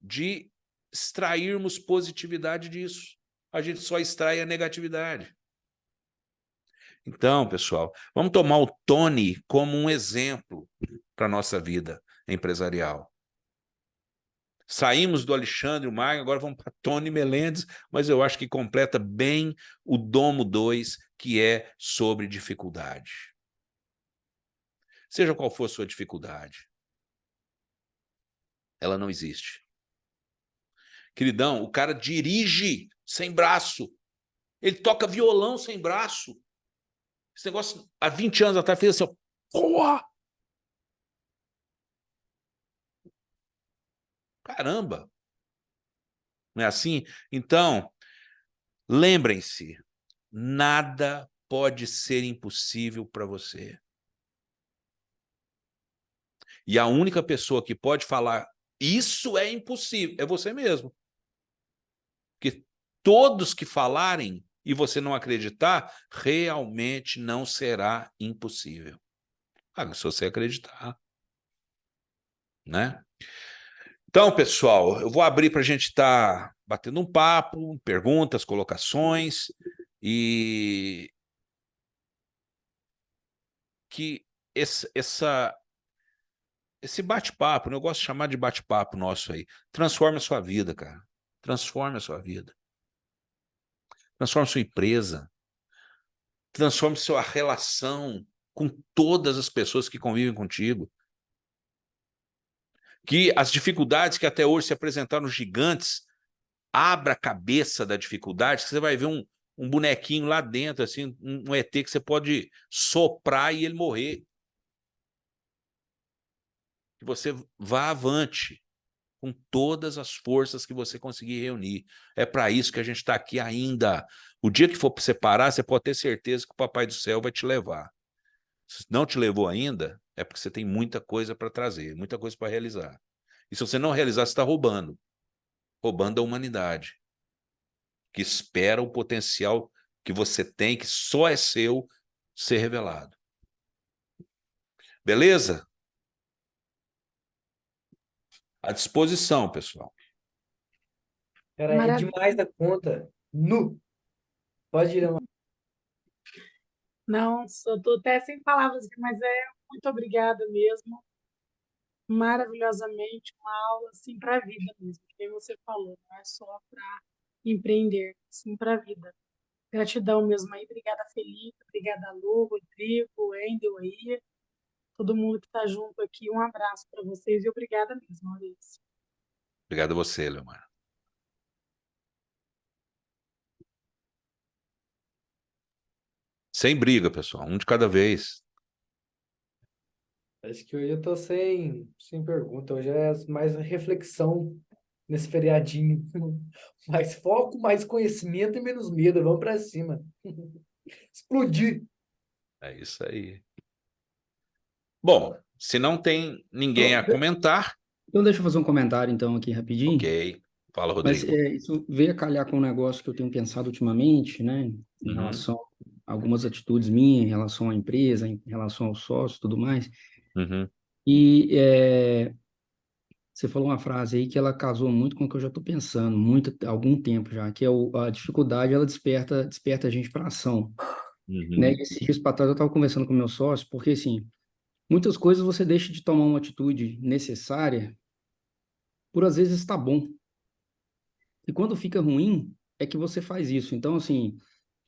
de extrairmos positividade disso. A gente só extrai a negatividade. Então, pessoal, vamos tomar o Tony como um exemplo para a nossa vida empresarial. Saímos do Alexandre Magno, agora vamos para Tony Melendes, mas eu acho que completa bem o Domo 2, que é sobre dificuldade. Seja qual for a sua dificuldade, ela não existe. Queridão, o cara dirige sem braço, ele toca violão sem braço. Esse negócio, há 20 anos atrás, fez assim, ó, porra! Caramba! Não é assim? Então, lembrem-se, nada pode ser impossível para você. E a única pessoa que pode falar isso é impossível é você mesmo. Porque todos que falarem e você não acreditar, realmente não será impossível. Se você acreditar. Né? Então, pessoal, eu vou abrir para a gente estar batendo um papo, perguntas, colocações, e que esse bate-papo, eu gosto de chamar de bate-papo nosso aí, transforme a sua vida, cara. Transforme a sua vida. Transforme a sua empresa. Transforme a sua relação com todas as pessoas que convivem contigo. Que as dificuldades que até hoje se apresentaram gigantes, abra a cabeça da dificuldade, que você vai ver um bonequinho lá dentro, assim, um ET que você pode soprar e ele morrer. Que você vá avante com todas as forças que você conseguir reunir. É para isso que a gente está aqui ainda. O dia que for para você parar, você pode ter certeza que o Papai do Céu vai te levar. Se não te levou ainda, é porque você tem muita coisa para trazer, muita coisa para realizar. E se você não realizar, você está roubando. Roubando a humanidade, que espera o potencial que você tem, que só é seu, ser revelado. Beleza? À disposição, pessoal. Cara, é Maravilha. demais da conta. Nu. Pode ir, Ana. Não, eu tô até sem palavras, mas muito obrigada mesmo. maravilhosamente uma aula assim para a vida mesmo, que você falou, não é só para empreender, sim para a vida. Gratidão mesmo aí, obrigada Felipe, obrigada Lu, Rodrigo, Wendel aí, todo mundo que está junto aqui, um abraço para vocês e obrigada mesmo, Maurício. Obrigado a você, Leomar. Sem briga, pessoal. Um de cada vez. Acho que hoje eu tô sem pergunta. Hoje é mais reflexão nesse feriadinho. Mais foco, mais conhecimento e menos medo. Vamos para cima. Explodir. É isso aí. Bom, se não tem ninguém a comentar, Então, deixa eu fazer um comentário, então, aqui rapidinho. ok. Fala, Mas Rodrigo. isso veio a calhar com um negócio que eu tenho pensado ultimamente, né? Em Uhum. relação a algumas atitudes minhas, em relação à empresa, em relação ao sócio e tudo mais. Uhum. E você falou uma frase aí que ela casou muito com o que eu já estou pensando, há algum tempo já, que é a dificuldade, ela desperta a gente para ação, né? Uhum. E esses dias para trás eu estava conversando com o meu sócio, porque, assim, muitas coisas você deixa de tomar uma atitude necessária por, às vezes, estar bom. E quando fica ruim, é que você faz isso. Então, assim,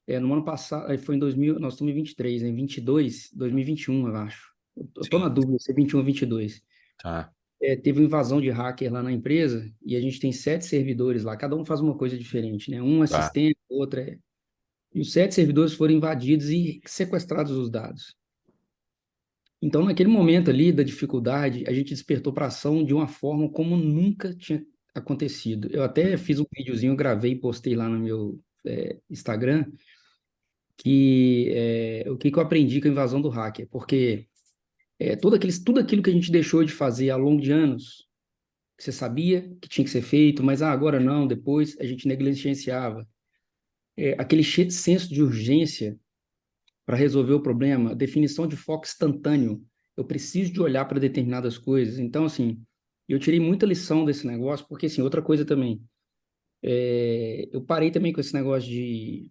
no ano passado, foi em 2000, nós estamos em 23, em 22, 2021, eu acho. Eu tô na Sim, dúvida se é 21 ou 22. tá. Teve uma invasão de hacker lá na empresa e a gente tem 7 servidores lá, cada um faz uma coisa diferente, né? Um é Tá. sistema, outro é... E os 7 servidores foram invadidos e sequestrados os dados. Então, naquele momento ali da dificuldade, a gente despertou para ação de uma forma como nunca tinha acontecido. Eu até fiz um videozinho, gravei e postei lá no meu Instagram, o que eu aprendi com a invasão do hacker, porque tudo aquilo que a gente deixou de fazer ao longo de anos, que você sabia que tinha que ser feito, mas agora não, depois a gente negligenciava. Aquele senso de urgência para resolver o problema, definição de foco instantâneo. Eu preciso de olhar para determinadas coisas. Então, assim, eu tirei muita lição desse negócio, porque, assim, outra coisa também, eu parei também com esse negócio de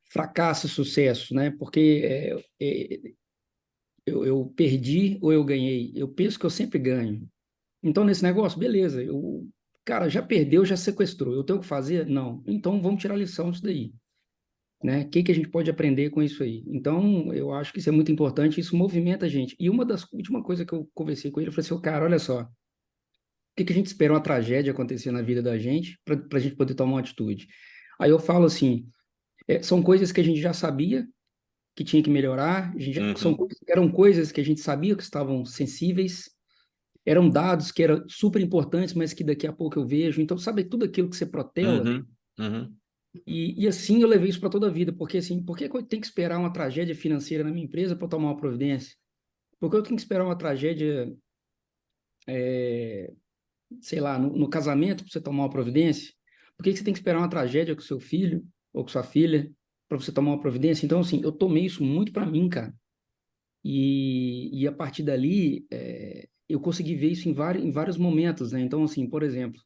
fracasso e sucesso, né? Porque eu perdi ou eu ganhei. Eu penso que eu sempre ganho. Então, nesse negócio, beleza, cara, já perdeu, já sequestrou. Eu tenho que fazer? Não. Então, vamos tirar lição disso daí. Né? O que a gente pode aprender com isso aí? Então, eu acho que isso é muito importante, isso movimenta a gente. E uma das últimas coisas que eu conversei com ele, eu falei assim, cara, olha só, o que a gente espera uma tragédia acontecer na vida da gente para a gente poder tomar uma atitude? Aí eu falo assim, são coisas que a gente já sabia que tinha que melhorar, Uhum. eram coisas que a gente sabia que estavam sensíveis, eram dados que eram super importantes, mas que daqui a pouco eu vejo. Então, sabe, tudo aquilo que você protela. Uhum. Uhum. E assim eu levei isso para toda a vida, porque assim, por que eu tenho que esperar uma tragédia financeira na minha empresa para tomar uma providência? Por que eu tenho que esperar uma tragédia, sei lá, no casamento para você tomar uma providência? Por que você tem que esperar uma tragédia com seu filho ou com sua filha para você tomar uma providência? Então, assim, eu tomei isso muito para mim, cara. E a partir dali, eu consegui ver isso em vários momentos, né? Então, assim, por exemplo,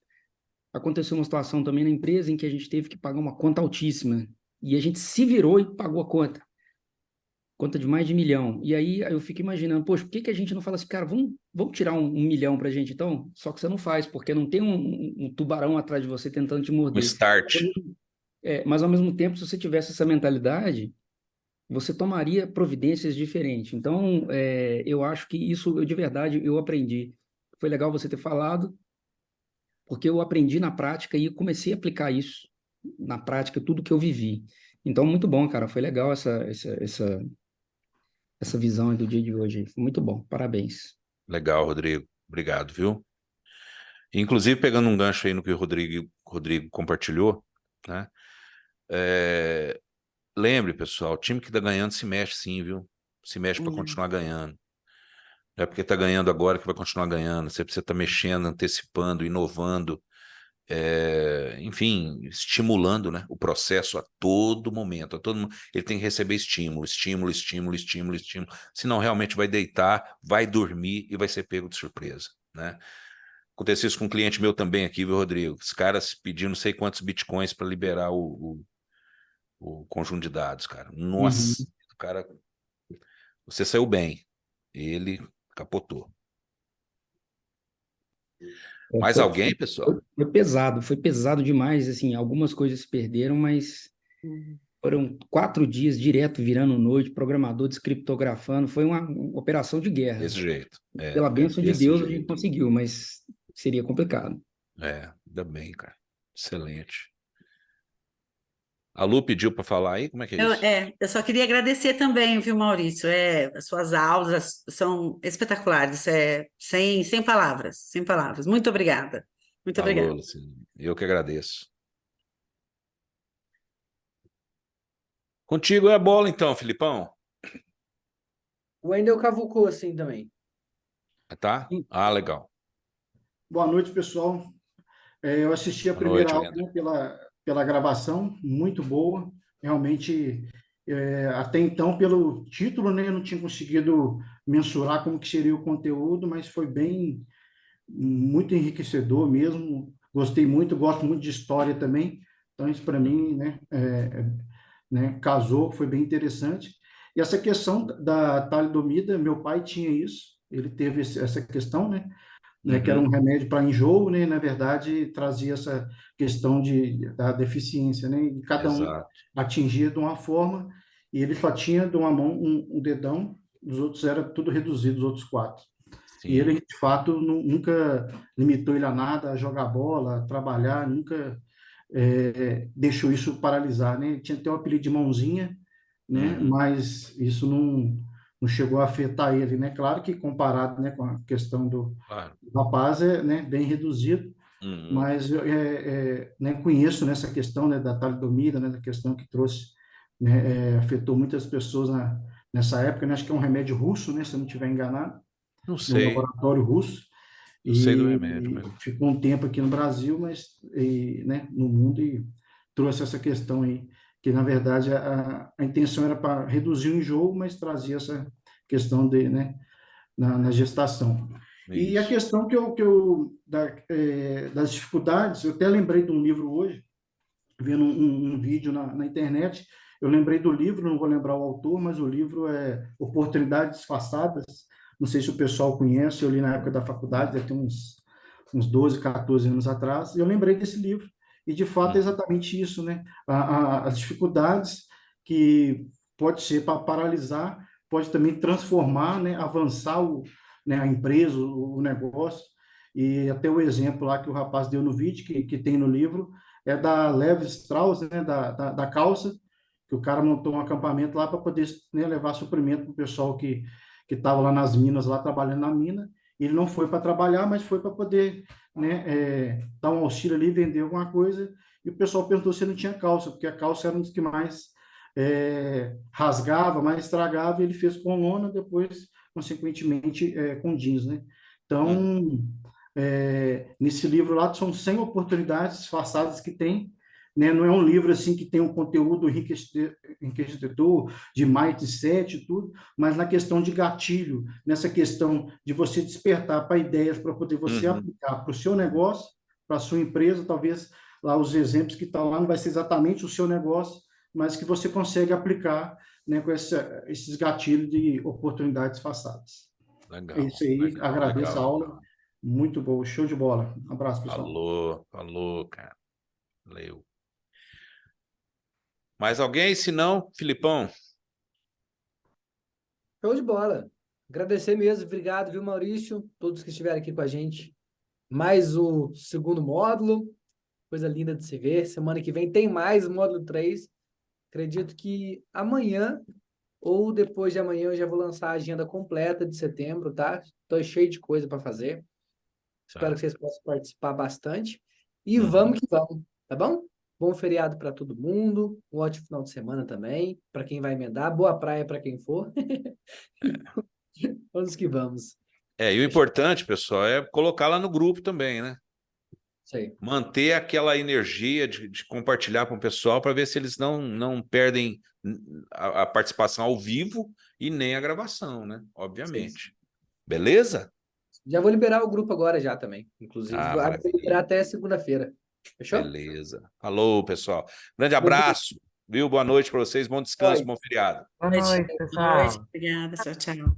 aconteceu uma situação também na empresa em que a gente teve que pagar uma conta altíssima. E a gente se virou e pagou a conta de mais de 1 milhão. E aí eu fico imaginando, poxa, por que a gente não fala assim, cara, vamos tirar 1 milhão pra gente então? Só que você não faz, porque não tem um tubarão atrás de você tentando te Um morder. start. Mas ao mesmo tempo, se você tivesse essa mentalidade, você tomaria providências diferentes. Então, eu acho que isso, de verdade, eu aprendi. Foi legal você ter falado, porque eu aprendi na prática e comecei a aplicar isso na prática, tudo que eu vivi. Então, muito bom, cara. Foi legal essa visão aí do dia de hoje. Foi muito bom. Parabéns. Legal, Rodrigo. Obrigado, viu? Inclusive, pegando um gancho aí no que o Rodrigo compartilhou, né? Lembre, pessoal, o time que tá ganhando se mexe sim, viu? Se mexe para continuar ganhando. Não é porque tá ganhando agora que vai continuar ganhando. Você precisa estar mexendo, antecipando, inovando, enfim, estimulando, né, o processo a todo momento. Ele tem que receber estímulo, estímulo, estímulo, estímulo, estímulo. Senão realmente vai deitar, vai dormir e vai ser pego de surpresa, né? Aconteceu isso com um cliente meu também aqui, viu, Rodrigo? Os caras pedindo não sei quantos bitcoins para liberar o conjunto de dados, cara. Nossa, Uhum. o cara, você saiu bem. Ele capotou. Mais alguém, pessoal? Foi pesado demais, assim, algumas coisas se perderam, mas foram 4 dias direto virando noite, programador descriptografando, foi uma operação de guerra. Desse jeito. Pela bênção de desse Deus a gente jeito. conseguiu, mas seria complicado. Ainda bem, cara. Excelente. A Lu pediu para falar aí? Como é que é isso? Eu só queria agradecer também, viu, Maurício? As suas aulas são espetaculares, sem palavras, sem palavras. Muito obrigada. Muito Falou, obrigada. Luciano. Eu que agradeço. Contigo é a bola, então, Filipão. O Wendel cavucou assim também. Tá? Ah, legal. Boa noite, pessoal. Eu assisti a Boa primeira noite, aula, Wendel. né, pela gravação, muito boa. Realmente, até então, pelo título, né, eu não tinha conseguido mensurar como que seria o conteúdo, mas foi muito enriquecedor mesmo. Gostei muito, gosto muito de história também. Então, isso para mim, né, casou, foi bem interessante. E essa questão da talidomida, meu pai tinha isso, ele teve essa questão, né, que era um remédio para enjoo, né, e, na verdade, trazia essa questão da deficiência, né, e cada um Exato. atingia de uma forma, e ele só tinha de uma mão um dedão, os outros era tudo reduzido, os outros 4. Sim. E ele, de fato, nunca limitou ele a nada, a jogar bola, a trabalhar, nunca deixou isso paralisar, né? Ele tinha até o apelido de mãozinha, né? Mas isso não chegou a afetar ele, né? Claro que comparado, né, com a questão do rapaz, né, bem reduzido, mas eu né, conheço nessa questão, né, da talidomida, né, da questão que trouxe, né, afetou muitas pessoas nessa época, né? Acho que é um remédio russo, né, se eu não estiver enganado, Não no sei. laboratório russo. Eu sei do remédio mesmo. Ficou um tempo aqui no Brasil, mas né, no mundo, e trouxe essa questão aí, que na verdade a intenção era para reduzir o enjoo, mas trazia essa questão né, na gestação. E a questão das dificuldades, eu até lembrei de um livro hoje, vendo um vídeo na internet, eu lembrei do livro, não vou lembrar o autor, mas o livro é Oportunidades Disfarçadas. Não sei se o pessoal conhece, eu li na época da faculdade, deve ter uns 12, 14 anos atrás, e eu lembrei desse livro. E, de fato, é exatamente isso, né? As dificuldades que pode ser para paralisar, pode também transformar, né? Avançar né, a empresa, o negócio. E até o exemplo lá que o rapaz deu no vídeo, que tem no livro, é da Levi Strauss, né? Da calça, que o cara montou um acampamento lá para poder, né, levar suprimento para o pessoal que estava lá nas minas, lá trabalhando na mina. Ele não foi para trabalhar, mas foi para poder, né, dar um auxílio ali, vender alguma coisa. E o pessoal perguntou se não tinha calça, porque a calça era um dos que mais rasgava, mais estragava, e ele fez com lona, depois, consequentemente, com jeans, né? Então, nesse livro lá, são 100 oportunidades disfarçadas que tem, né? Não é um livro assim que tem um conteúdo enriquecedor de mindset e tudo, mas na questão de gatilho, nessa questão de você despertar para ideias para poder você aplicar para o seu negócio, para a sua empresa, talvez lá os exemplos que estão lá não vai ser exatamente o seu negócio, mas que você consegue aplicar, né, com esses gatilhos de oportunidades disfarçadas. Legal. É isso aí, legal, agradeço legal, a aula, legal. muito boa, show de bola. Um abraço, pessoal. Falou, cara. Valeu. Mais alguém? Se não, Filipão. Show de bola. Agradecer mesmo. Obrigado, viu, Maurício? Todos que estiveram aqui com a gente. Mais o segundo módulo. Coisa linda de se ver. Semana que vem tem mais o módulo 3. Acredito que amanhã ou depois de amanhã eu já vou lançar a agenda completa de setembro, tá? Estou cheio de coisa para fazer. Espero que vocês possam participar bastante. E vamos que vamos, tá bom? Bom feriado para todo mundo. Um ótimo final de semana também, para quem vai emendar. Boa praia para quem for. Vamos que vamos. E o importante, pessoal, é colocar lá no grupo também, né? Sei. Manter aquela energia de compartilhar com o pessoal para ver se eles não perdem a participação ao vivo e nem a gravação, né? Obviamente. Sim. Beleza? Já vou liberar o grupo agora já também. Inclusive, vou liberar até segunda-feira. Fechou? Beleza. Falou, pessoal. Grande abraço. Viu? Boa noite para vocês. Bom descanso, bom feriado. Boa noite, pessoal. Obrigada. Tchau, tchau.